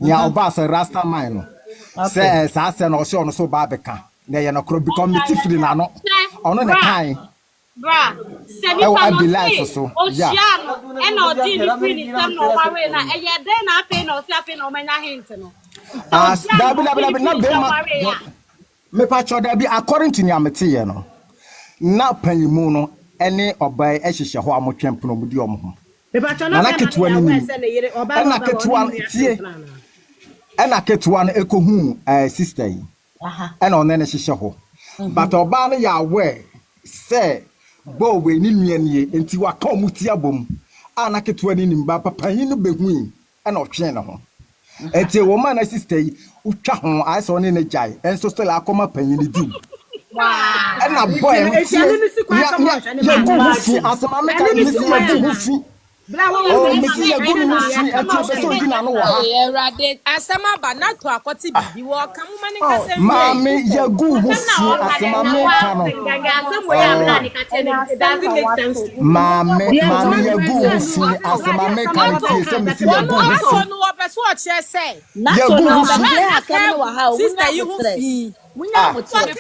ya oba se rasta man no se sa se no so no so ba beka na ye no kro become mitifri na no ono ne kan bra se mi pa no so yeah e no di ni free ni sem no wa we na e ye den na afi no si afi no manya hint no dabi na be ma me pa cho dabi according to nyamete ye no na panyimu no ene obai e hihye ho amotwemp no mudi omo ho me pa cho na ketua ni na ketua tie ena ketua no ekohu sister yi ena one ne hihye ho but oba no ya we say bo we ni nuanie enti waka omuti abom ana ketua ni nimba papa yi no behu ena otwe ne ho enti wo ma na sister yi utwa ho aso ne ne jai enso still akoma panyi ni di ena boy ya asema me ka ni si ya di hufi Oh, Missy, you're going to see a person you know. Rade asema ba na to akote bibi wo ka mo mani Oh, kasa wie. mommy, you're good who see as a mammy cano. Oh, doesn't make sense. mommy, you're good who see as a mammy can see some Missy, you're good who see. No obeso o che say. Nato no ba asem no ha Sister you who fi. munya motre.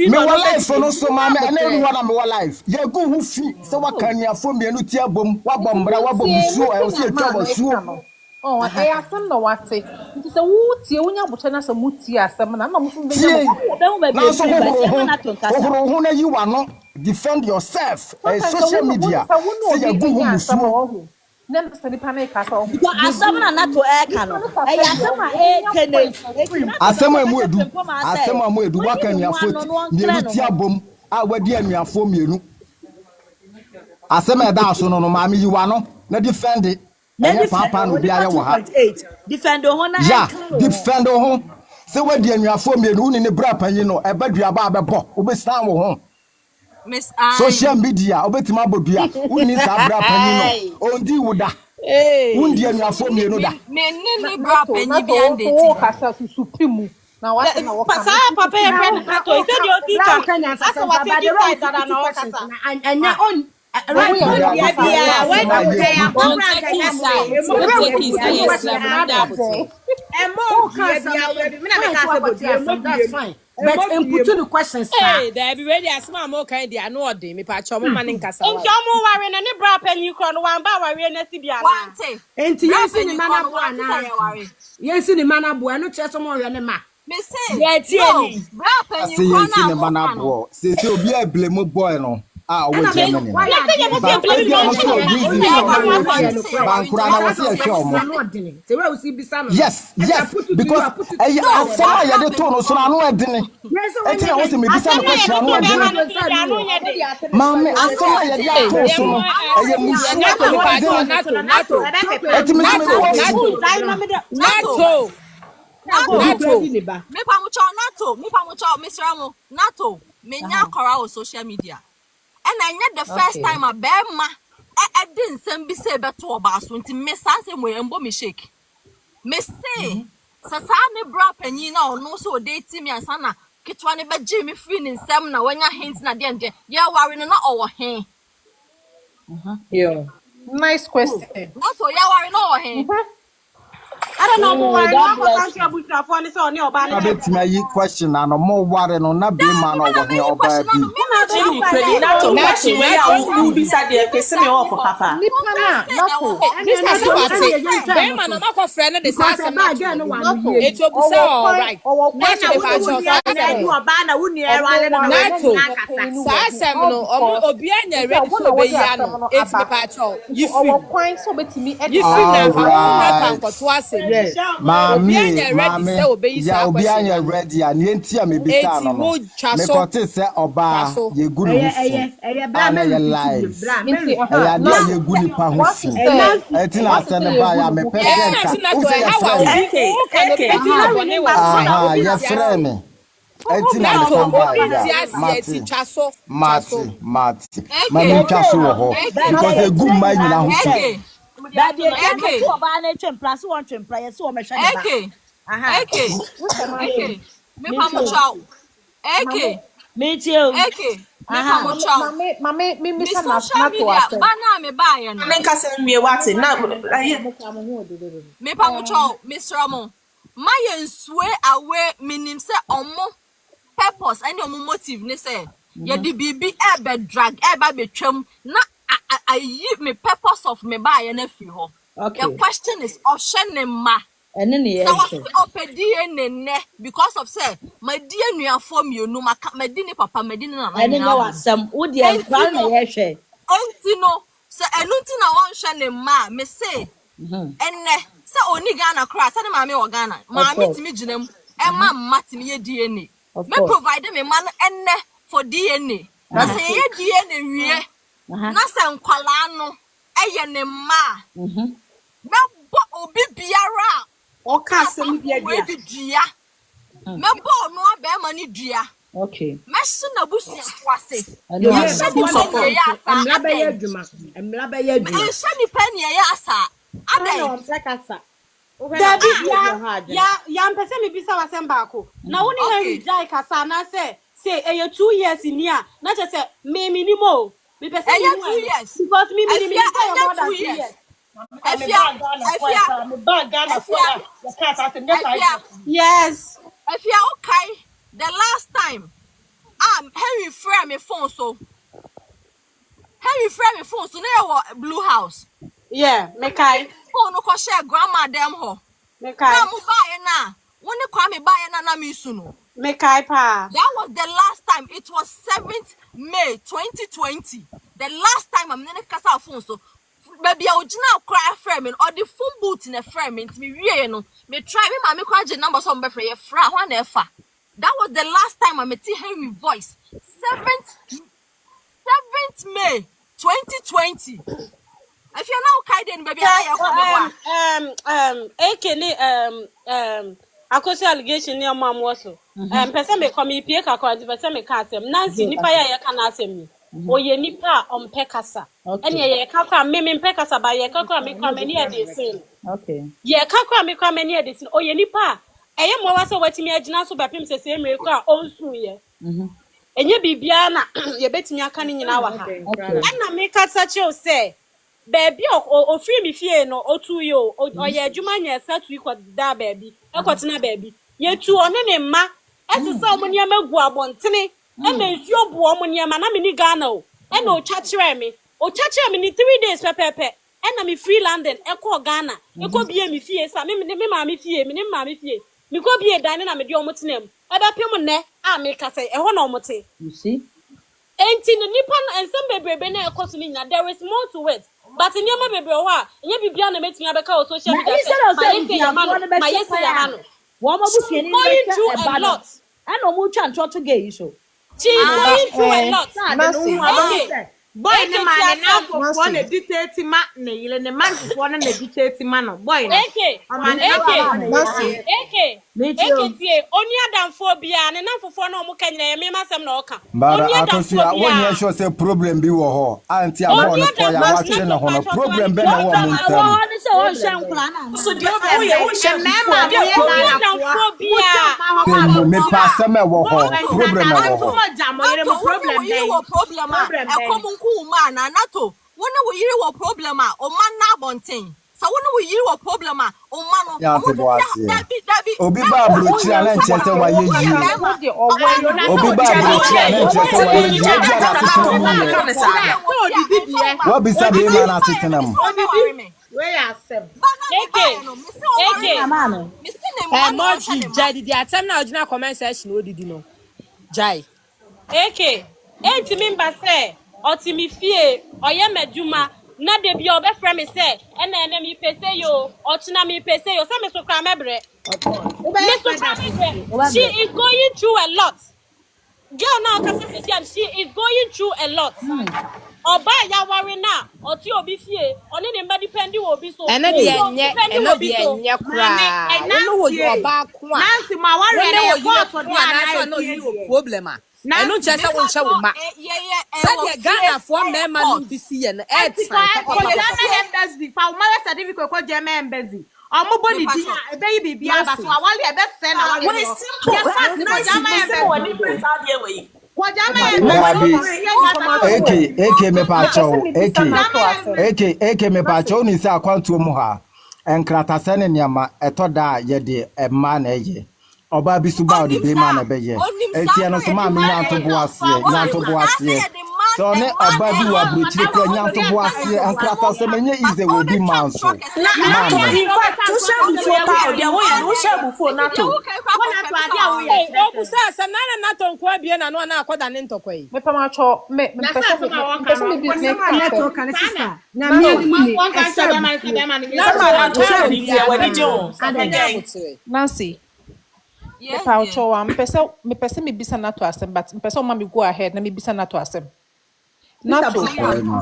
Me wa life no so mommy, and everyone am wa life. You're good who see so what can you for me no tia bom, wa bombra, wa bom so I will see a trouble so. Oh, I asem no wate. Nti se wo tie wonya boche na se mutie asem na mo fun benya mo. Now so who na you are not defend yourself. Social media. Say you're good who so. Nem se ni pa na ka so. Because asem na nato ka no. E ya asem a kene. Asem amu edu wa kan ya foti. Mienu tia bom a wadi anuafo mienu. Asem e da so no maami you are no na defend it. Papa no bia ye wo ha. Defend ho na ya defend ho. Se wadi anuafo mienu ni ne bra panyi no e baduaba abebo obesan wo ho. Miss I Social media obetima bodua uni sa bra panyi no ondi wuda. Undi anuafo mienu da. me ni bra panyi bi ande ti. Ka sa supreme. Na wa na wo ka. Papa e friend Nato. He said your teacher. Asa what take you side that na okasa. Anya on right yeah when you say I'm that's fine. But input the questions. Hey, they be ready as my more kind I know dey me pa chomo man nkasa. Nti omo ware na ne bra panyi kro no wan ba ware na si bia. Wante. Enti yensi ni mana bo ana. Yensi ni mana bo eno che so mo hwe ne ma. Me say. Yeah, tie ni. Bra panyi Say kro yes in the man boy. Say obi a blame boy no. Ah, we Germany. Yes, because I saw you the tone so I know edini. Eti na wo se me bisa no question no edini. Mama, I saw you the tone so no. Eye musu Nato. Eti me Nato. Me pa mo cho Mr. Amo. Nato. Me nya kora o social media. And I net the first time a bema I didn't send be say better about so me sanse mo embo me shake. Me say sasane bra panyi na ono so date me ansana kitwa ne be me free ni nsem na wanya hint na de nde ye ware no na owo hen. Yeah. Nice question. Not so ye ware no owo hen. I don't know why no go count your boot for ni so ni oba ni. Abetima yi question na no mo ware no na be man no wo he oba bi. Nato matching where you be sad there pese me off papa. This is what say. Be man no ko friend the say na it will be so all right. When I say you oba na wuni ere na Nato. Sa asem no obi anya ready so be ya no. It me pa cho. You feel Kwan so betimi you feel na pa to ase. Yes. Mommy, yeah, obi anya ready and yentia me bisa no. Me kote se oba ye gu no fu. Ye live. Ya dia ye gu ni pa hu fi. Etina ase ne ba ya me present. Aha, ye frɛ me. Etina me pamba ya. Mati. Mami twaso wo ho. Because e gu mai nyina hu fi. That dey to oba na twempla so won twempla ye so o mehwe ne ba. Okay. Me pa mo chow. Okay. Me too. Okay. Me pa mo chow. Mama me social media ba na me ba ye no. Men kasa nwie wate na Me pa mo chow Mr. Amo. Ma ye nsue awe minim se omo purpose and omo motive ne se ye di bibi e be drag e ba betwam na I give me purpose of me buy and free ho. Okay. The question is option ma. And then the DNA because of say my DNA form you no my papa my DNA and then there was some would you plan me share. Antino say enunti na wan hwe ne ma me say enne say oni Ghana kra say na me o Ghana ma me timi ginam e ma matimi ye DNA me provide me man enne for DNA na say ye DNA wie na se nkwala no eye ne ma me bo obi biara o ka sem bia dua me bo no aba ma ni dua Okay. Mesu na busu fuase. And you Mesu ni penny ya asa. Emla be ye adwuma. Mesu ni penny ya asa. Ada na omplekasa. Dabi ya mpese me bisa wasem baako. Na woni Henry Jai kasa na say 2 years in here. Na je say me minimo. Me pese me 2 years. Because me minimo more than 2 years. Yes. If you are okay, the last time Henry frame me phone so near Blue House. Yeah, me kai. Phone no ko share grandma dem ho. Me kai. Na mu buy na. When you come buy na me suno. Me kai pa. That was the last time. It was 7th May 2020. The last time I'm in a casa phone so baby I would now cry framing or the phone boot in a framing to me no me try me mammy cry the number some for your fra one efa. That was the last time I met Henry voice. 7th May 2020. If you're now kidding, baby, akosi allegation near mom was person me come pie kakra the person me ka asem Nancy nipa ya ka na asem ni oye nipa on pekasa ene ye kakra me pekasa ba ye kakra me kwa mani e dey sin okay ye kakra me kwa mani e dey sin oye nipa eye mo wa se watimi agina so bapem se se me kwa onsu ye enye bibia na ye betimi aka ni nyina wa ha na me kasa che o se baby o free me fie no o tu yo o ye adwuma nya satu ikwa da baby ekwotina baby ye tu one ne ma esese omunia magu abontene e na nsuo bo omunia ma na me ni Ghana o e na o chachire me ni 3 days pepepe e na me free London e ko Ghana e ko bie me fie sa me ma me fie me ko bie dan na me de omotenam e ba pem ne a me ka say e ho na omote you see enti no nipa no ensem bebrebe na ekoso ni nya there is more to it. But in your baby, you be beyond the meeting of a social media. My yes, one more going through a lot. I know much and try to get you so. She is going through a lot. Boy, the man now for one dictating man, the man for one and the dictating man. Boy, only than phobia and enough for no more can name myself no come. But I can see one year shows a problem be war. Auntie, I want to watching a problem. Ben, I want to me pass some problem. Man nato wona wo yiri wo problem a o man na bonten so wona wo yiri wo problem a o man no obi ba brochi ala nche se wa ye yi obi ba brochi ala nche se wa ye yi what be say be man asitena mo where accept more jai di atem na original comment section odidi no jai enti mimba say otimi fie oye meduma na de bia obefre me say ene mi pese yo ochina mi pese yo say me so kra mebre she is going through a lot girl now she is going through a lot oba ya worry na oti obi fie oni ne mba depend obi so ene de enye kra eno wo oba ko a Nancy ma worry na go to do na no you problem a eno nche se wo nche wo ma say the Ghana for men man bi si ye na e time ko Ghana embassy fa o mara certificate ko je me embassy omo body di e be bi aba so awale e be se na wale we simple na Ghana woni print out there we eke me pa cho eke me pa cho ni se akwanto mu ha enkrata se ne niama etoda ye de ema na eye oba bi su ba o de be ma na be ye etia no so ma me nyanto bo asie so ne oba bi wa brochire kwa nyanto bo asie enkrata se menye ize wo bi manso na to in fact to share before pa o de wo share before na to wona to ade a wo ye o sa sa na to nko abie na no na akoda ne ntokwa yi me pama cho me person me business na to kan sister na me ni Nancy me person me bisa na to asem but me person ma me go ahead na me bisa na to asem na to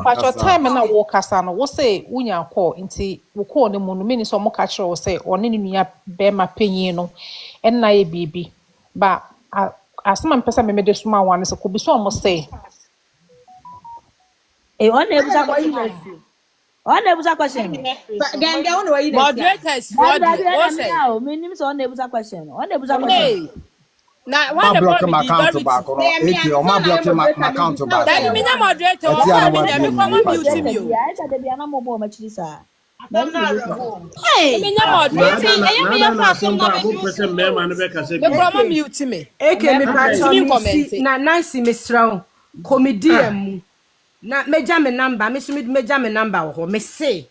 but your time na wo kasa no wo say unya call nti wo call ne mu no me ni so mo ka kire wo say one ni nua be ma panyin no en na ye bibi ba asema mpesa me de suma wan se ko bi so mo say on ebusa question. Then they only way Moderators for the What's meaning so on ebusa question. On ebusa question. Now, Ma what the block my problem account is back no eki o ma block my account back. Daddy, me na moderator. Eti What ana me wa na bi me come ni mute me. I said the ana mo ma chiri sa. Hey, me na moderator. Na asamba mo pese mema no be kase bi. Me come mute me. Eke me pacho me me comment. si na nice Mr. Comedian na meja me number me so meja me number ho me say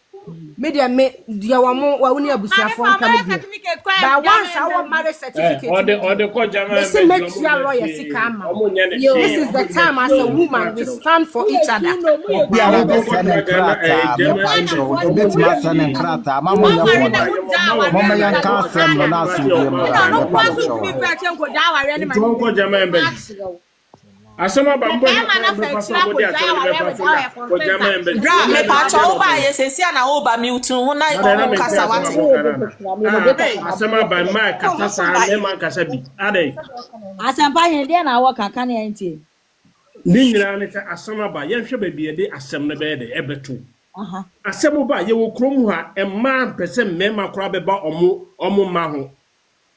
me dia wa mo wa uni abusuafo nka me bi ba once our marriage certificate Or the ko jama me say make your lawyer sika ama this is the time as a woman we stand for each other Obi a wo send krata me pacho obeti ma send krata ma mo ya mo mo ya nka sem no na so bi mo da me pacho ko jama embe asama ba mbo na fa body atele be fa so ko jama embe Bra me pa cho ba ye sesia na o ba mute ho na o kasa wate asama ba ma kata sa me man kasa bi ade Asampa hen dia na wo kaka na ntie. ni nyina ne ka asama ba ye hwe ba bi e de asem ne be de ebeto asem ba ye wo krom ha e ma pese me ma kora be ba omo ma ho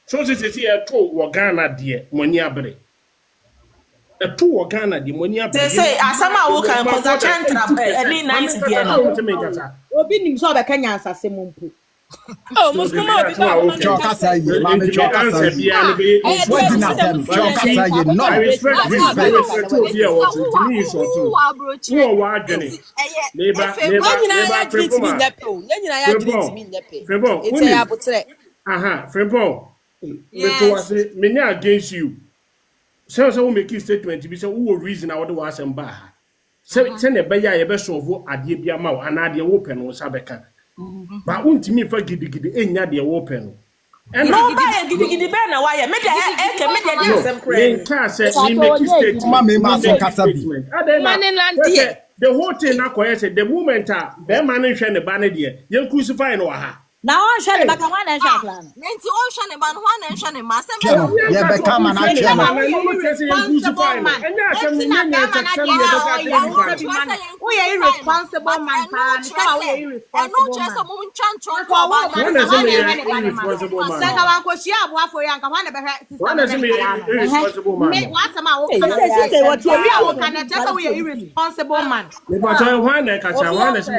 so se e to wo Ghana de moni abere eto wo Ghana de moni abere say asama wo kan ko za chantra any night there no obi nim so be kanya asase mumpu Oh, muskuma obi ba Choka say ye ma me choka say ye what did not them choka say ye no I respect here what to me is what who wa adwene neighbor aha Frebo me was me against you so we make a statement be say who reason I would was am ba say ne be ya ye be solve ade bia ma ana ade wo pe no sabeka ba untimi fa gidigidi enya de wo pe no no ba gidigidi be na why me de me de asem kre me ka say me make a statement ma me ma so kasa bi the whole thing na koye say the moment be man hwe ne ba ne de ye crucify no ha Na on hwe ne baka wan na hwe plan. Nti on hwe ne ba no wan na hwe ne ma sem ye be kama na hwe no who are irresponsible man pa ni kama we irresponsible man mo nchancho to ba sanga wan ko shia aboafo ya nka wan na be irresponsible man me wasama wo kana what you wo kana tell we are irresponsible man me ba so wan na ka cha wan na se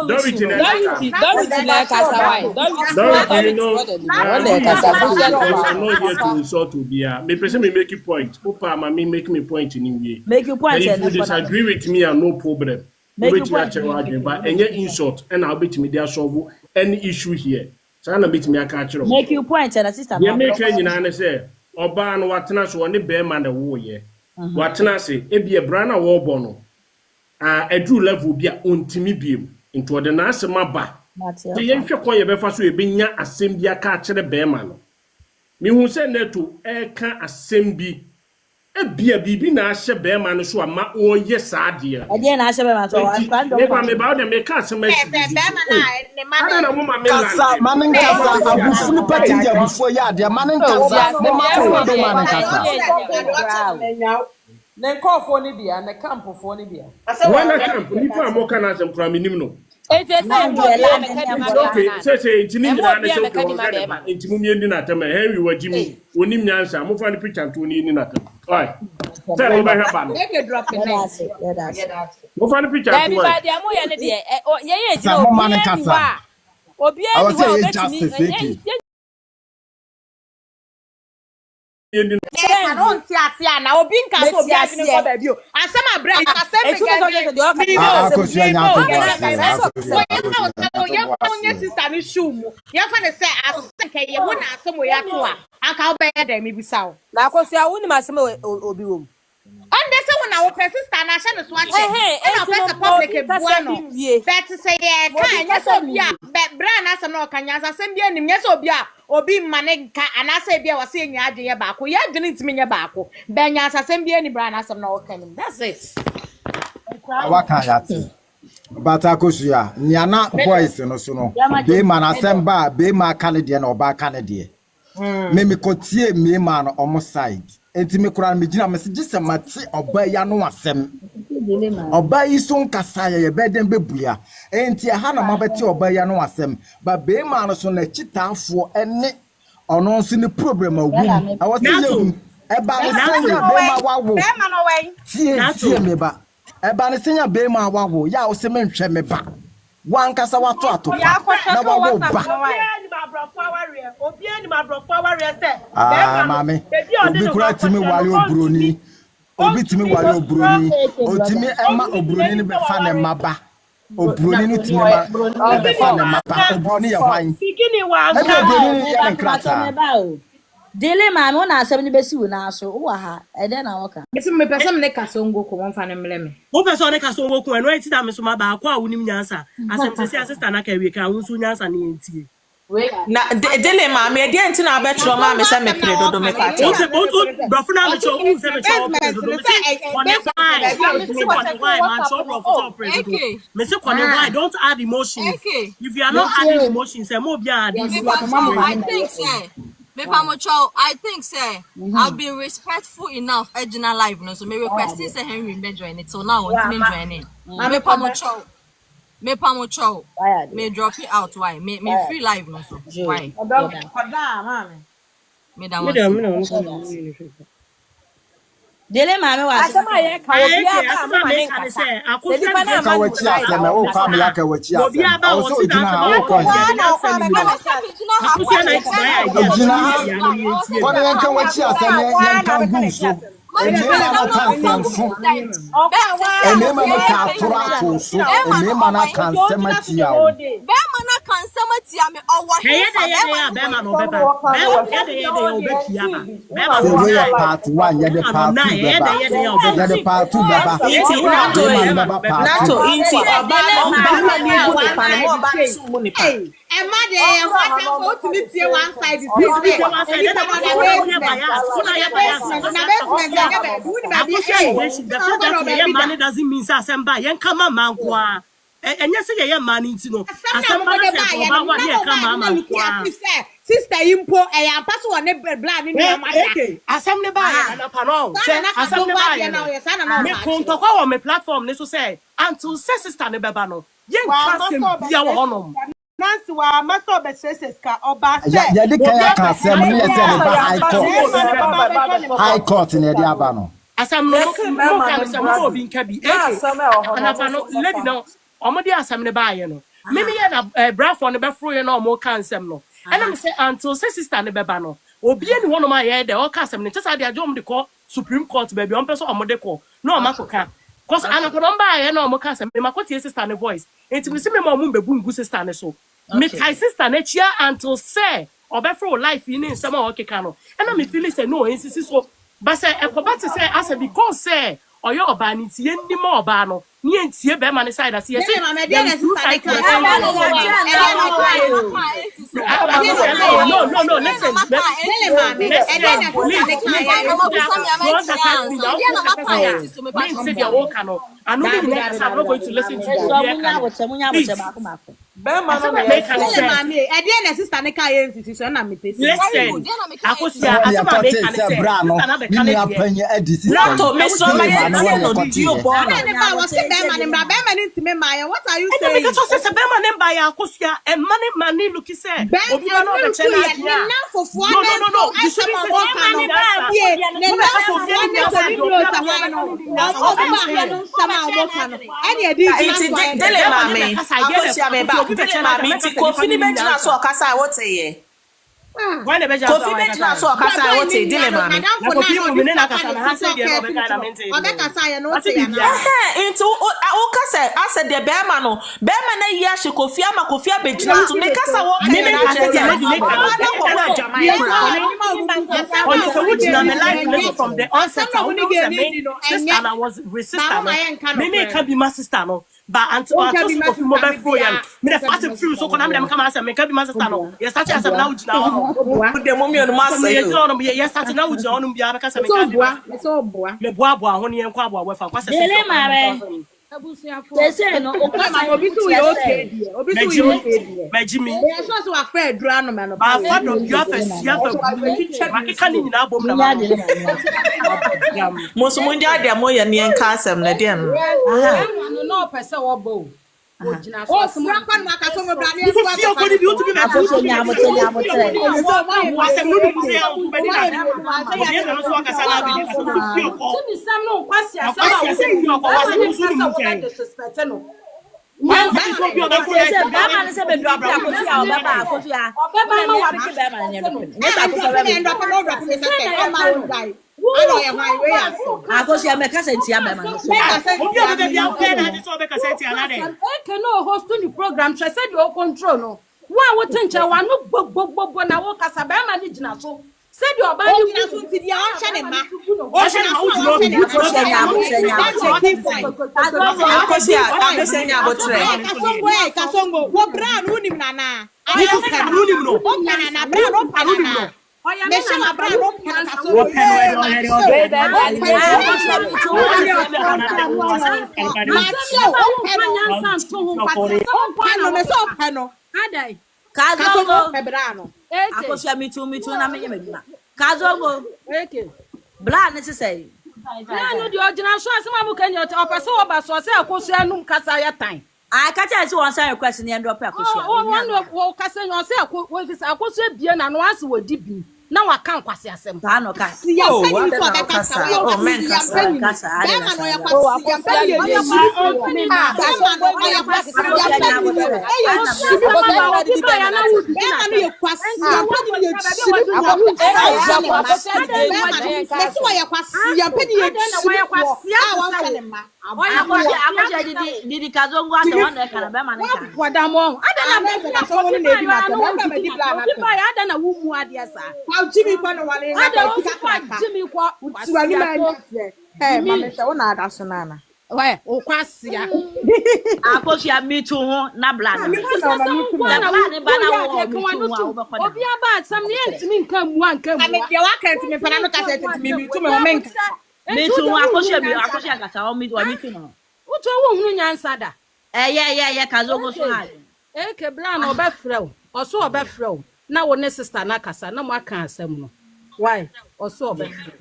Dorothy na kasa why don't you know I'm not here to insult Obia. Me person me make a point. Opa ma me make me point in way. Make you point. If you disagree with me, no problem. Make you point. But any insult and I'll bet me there solve any issue here. So I'll bet me a catch. Make you point and assistant. You make any and say Oba no watena so ne be man the wo ye. Watena say e be a brana wo bono. Edu level bia ontimi biem into the na asema ba. The young people you befa so ebenya asem bia ka kire be ma no me hu se neto e ka asem bi e bia bibi na ahye be ma no so ama o ye saade e dey na ahye be ma so an me ba me ba o de me ka asem asi be ma na ne ma na mo ma me kasa manen kasa abufunu pati dia bufo ya de manen kasa mo ma ko do manen kasa ne nkofo ni bia ne campofo ni bia wana camp ni pa mo kana asem kura minim no say intini nyina na se ko intimi mi ndi na tem Henry wajimi onim nyansa mo fa ni picture to ni na tem oi say mo ba ha ba no make drop in mo fa ni picture to everybody amu ye ne de ye ye jira obi ani wa obetini I don't see asia na obi nka so obi adini ko ba bio asema bra asema onye sister ni shoe mu ya fa ne say asenka ye wo na asemo ya to a anka oba ya da mi bisa wo na akosia wo ni masema obi wo ande se wo na wo sister na hye ne so ache na pesa public bua no bet say ye kan nya so bia bra na asem na okanya asem bia nim nya so bia obi mane nka anase bia wase nya adweye baako ya adwene ntimi nya baako benya asem bia ni bra na asem na okanim that's it waka yati bata kosuya niana boys no so no be man asem ba be ma kan de na oba kan de me kotie me man on side enti me kura me gina me se gise mate oba ya no asem oba yi so nkasa ye be den bebua enti ha na mabeti oba ya no asem ba be ma no so na chitaafo ene ono nso ni problem awum awose yehu eba no senya be ma wawo Be ma no wen. tie me ba eba no senya be ma wawo ya wo se menhwe me ba wan kasa wato atopa na wawo ba Obi ani ma brofo aware se. mame obi kura timi wale obroni obi timi wale obroni otimi ema obroni ni be fa ne maba obroni ni timi ma be fa ne maba obroni ye hwan Bikini wa e obroni ni ye nkrata Dele ma me na asem ni besi wo na so wo ha e de na woka Esi me pese me ne kasa ngo ko won fa ne mle me. Wo pese ne kasa ngo ko eno enti da me so ma ba kwa wonim nyansa asem sesi assistant na ka wi ka wo so nyansa ne entie na dele ma me dey enti na abetro ma me se me pre dodo me pa o brofo na me cho wo se me cho dodo me se why man cho brofo so pre dodo me se why don't add emotions if you are not adding emotions say mo bi add I think say I've been respectful enough Ejina live no so me request say Henry me join it so now want me join in me pamocho me drop it out why me free live no so why me da Dele ma me wa asema ye ka obi aba ma me ka say akofia na ka wachi asema wo kwa me ya ka wachi asema o so ojina ha wo kwa akofia na ko ya ojina ko ne ka wachi asema yan kan gu so enema na kan so enema na ka tora so enema na kan sema tia o be ma na kan sema tia me owo he be ma no be ba be obekia ba be ma so we are part 1 ye the part 2 beba ye the part 2 beba nato inti oba ma ni bu ni pa mo oba su mu ni pa E ma de e what go to me tie one side is this one side na money doesn't mean asemba yen kama manko a enye se ye man nti no asemba na se oba wa ye kama manko a sister impo e ya paso one bla ni na mata asem ne ba ya na pa no asem ne ba ya me konto kwa me platform ne so say until sister ne beba no yen kasem bia wo honom Nancy wa master be stresses ka oba say ya de ka asem ne se ne ba high court ne de aba no asam no mo ka asam no obi nka bi anapa no lady no omodi asam ne ba ye no me ye na brafo ne be fro ye no mo ka asam no and me say until sister ne beba no obi ani hono ma ye de o ka asam ne tesa de adwo mo de ko supreme court baby on person omode ko no o makoka cause anapa no ba ye no mo ka asam me makoti sister ne voice enti me se me mo bebu ngu sister ne so me kai sister na chia until say obefro life in nsem a okeka no and me feel say no insisi so but say ekoba to say as because say oyo oba ni tie ndi ma oba no ni entie be ma ne side as yes no listen I'm not going to listen to you. Listen, Akosia asema make can say bra no ni apanye edisi nato me so ma ye no dio bono what are you saying? Because say be man ba ya akosia e money look say obi no be chena no you should Kofi ni benchina so okasa wote ye when the Kofi benchina so okasa wote dile ma me Kofi mu ne na kasa na hase de no be ka na maintain into okasa ase de be ma no be ma na yi ahye Kofi ama Kofi abegina to me kasa wo me kasa de make from the onset and I was resistant me can be my sister no but until I told Kofi mobile phone me the fast feel so kon am dem come answer me can be my sister no yes start as now ujina no de mommy no ma say yes start now ujina no bia be kasa me can be me boa ho ne en kwa boa we fa kwase Say no, o Mama, obi so you okay dear. Obi so you okay dear. Majimi. They so so afraid drano man. Ba fa do you have makeka ni nyina bom na ma. Mo so mo ndia de mo ye ne nka asem na de no. Aha. No pese wo bo. Wo gina so. Oh, Frank ma ka so mo bra ne You for fear ko di you to be na to. nyamo. Asem no bi say o be di na. Obi na so aka sala bi na so fear ko. Timi sam no kwasi asem Akwasi asem fear ko wa so so mu say. disrespect no. Why would you be on the phone? Say ba man say be drop ya ko ya obeba akofia. Obeba ma wa be ba man ne do. Ne ta ko so be me drop no drop me say on my own guy. I know you my way aso. akofia me ka say ntia ba man so. Obi o be be out na di so be ka say ti ana de. Eke no host the program try say the control no. Wa wo tenche wa no gbogbo na wo kasa ba ma ni gina so. Say the oba ni gina so ti dia on hye ne ma. O hye na o duro bi ko se nya Kasongo wo bra no nim nana. Ni so ka no nim no. O kana na bra no pana. Me se na bra no pana kasongo. Wo pen akofia me too na me medina kazongo bla ne se say na no di ogina so asem amukanya o pese wo ba so se akosua num kasa ya tan I catch I see one sign request in the end of akosua wo kasa nyo se akosua bie na no ase wo di bi na wa kan kwase asem ta no ka Oh, men kasa. Didi kazongo ata wana kana be man ka wadamo ada na kazongo ni na di ada na wu mu ade asa Jimmy kwano wale na Jimmy kwa Tiwani ma eh mama se wona ada so nana we o kwasia akofia mitu ho na blana na obi aba atam ne ntimi nka mu anka mu ame de waka ntimi pana no kasa ntimi mitu me menka mitu ho akofia kasa o mitu no uto wo hunu nyansa da ye kazongo so ha ke blana obefrew oso obefrew na wo ne sister na kasa na mo aka asem no why oso obefrew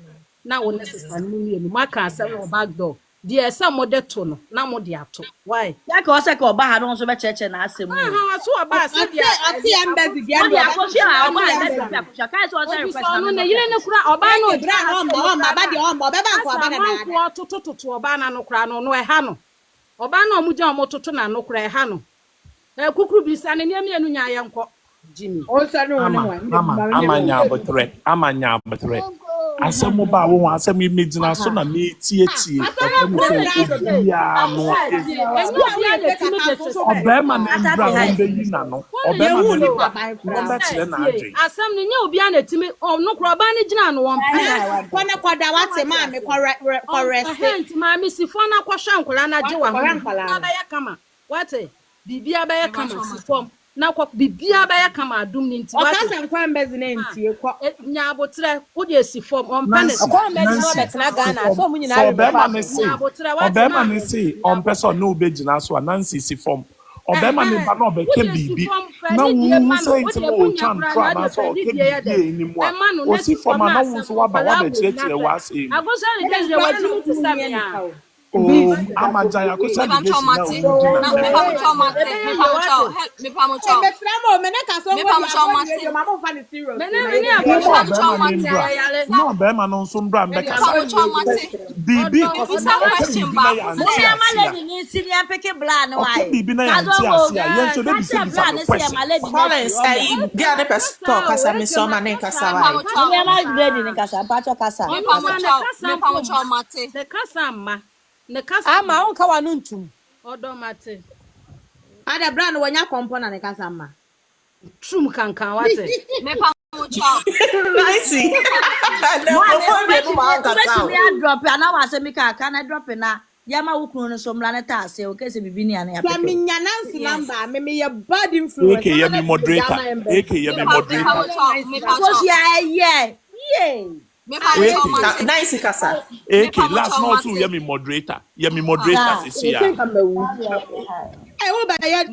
na wo ne sister no ni enu mo aka asem no back door di esa mo de to no na mo de ato why ya ka o se ka oba ha no so be cheche na asem no so oba ase dia ati embassy dia no akofia oba akofia ka so o se request no na yire ne kura oba na odira o ma ba de o ma be ba ko oba na na toto oba na no kura no e ha no oba na omugya omototo na no kura e ha no kukuru bi sa ne niam enu nya ye nko Jimmy o sa no amanya abotre asemu ba wo asemu imagine so na me tie ya no obema na bra wonde yi na no obema no bra tire na adwe asem ne nya obi a na timi no kro ba ne gina no won pa na kwada wate ma me correct ma me sifo na kwhwa nkola na je wa ho ba ya kama wate bibia ba ya kama sifo na kwa bibia ba ya kama adum ni nti wate o kasa nkwa mbezi na ntie kwa nya abotre wo de sifo on panes kwa mbezi no betena Ghana so mu nyina obema ne si on person no be gina so anansi sifo obema ne ba no be ke bibi na wu say nti mo chan tra na so ke bibi ni mo o sifo ma na wu so wa ba wa be chire wa say agosa ne de wa jimi ti samia oh amajaya ko say be me framo me na ka so no be ma no so mbra mbeka bibi Isa question ba malady ni senior peke bla no ai bibi na ya nti asia yen so be bi say Collins dia de pastor kasa me so ma ne kasa wa ni malady ni kasa pacho kasa me pa mo cho mate the kasa ma ne kasa ama on ka wa no ntum odo mate ada brand wanya kompona ne kasa ma trum kankan wate me pa mo cho nice no go ma kasa we drop na wa se mi ka na drop na yama wukunu no so mla ne ta ase o kese bibi ni ana ya peke me nya nansi number me ye bad influence eke ye mi moderator me pa ko ya ye Nice kasa. Okay, last night too, you moderator. You moderator this year. Eh, wo ba ya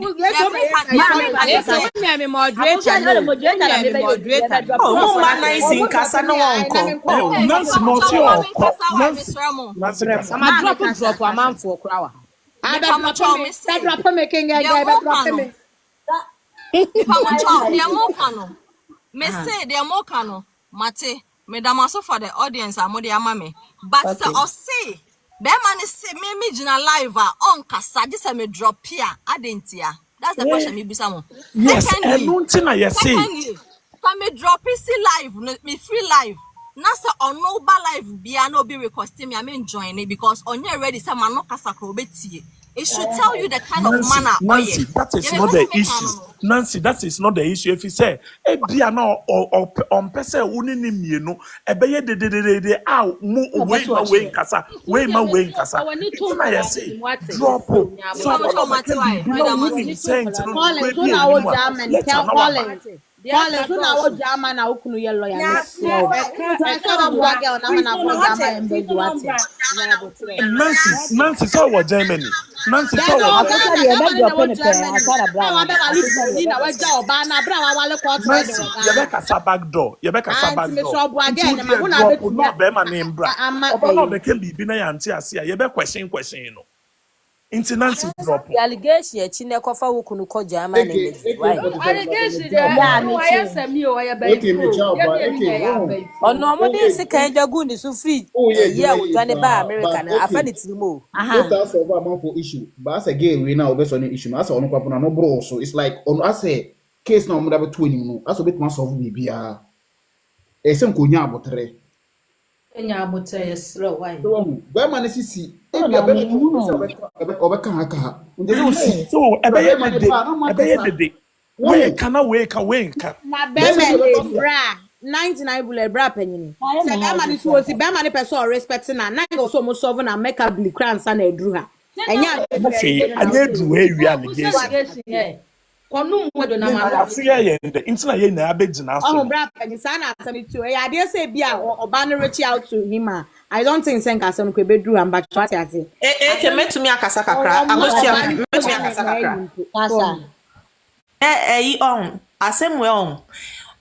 me moderator no. Moderator. Oh, mama nice kasa no onko. Nancy no see onko. Nancy kasa. Ama drop amanfo okra wa. Ah, drop me king guy, drop me. Me say they are more cano. Mate, Madam also for the audience are more the amame. But or say, that man is say me jina live on kasa. This me drop here. Adentia. That's the question me bisamo. Yes, and nothing I say. Secondly, me drop see live, me free live. Nasa on no ba live be no be requesting me. I mean join it because on you ready some man no kasa krobeti. It should tell you the kind of manner. Nancy, that is not the issue. Nancy, that is not the issue. If you say, "Eh, be now or on person unini mieno, ebeye de mu way in kasa, way in kasa." It's not say drop. So Collins, who now German now kunu ye lawyer. Nancy saw what Germany. Nancy saw what Yebeka back door. Yebeka back door. Question no. Nancy drop. The allegation e chine kofa wo kunu ko jama na meji. Why? Allegation why am me o ya Ono mo dey se kan jagu ni so free. Yeah, we join ba America na affinity mo. Don't ask for amount for issue. But as a gay we now based on the issue. As on kwapuna no bro so it's like on as a case now mo da be 20 no. As obet man solve bibia. E sem ko nya abotre. Enya abotre yes lo why? So why man sisi obeka haka. So ebeye de. We kana we ka. Na be bra 99 bullet bra penyin. Say that man is was be man person respecting na go so mo solve na make up the crans na edru ha. Enya okay, anya edru we allegation. Konum wedo na man. Afia ye de intina ye na abegina so. Oh bra penyin sa na asami too. I dey say bia oba no reach out to him. I don't think senka some ko bedru am back what ase. Ke metumi akasa kakra. Agostia metumi akasa kakra. Asa. On asemwe on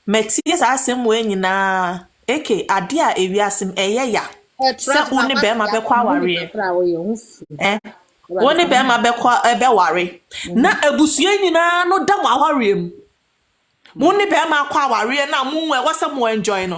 metie sa asemwe nyina eke ade a ewiasem eye ya se woni be ma bekwa ware woni be ma bekwa ebe ware na abusua nyina no da mo aware mu woni be ma kwa ware na mu nwe wasem enjoy no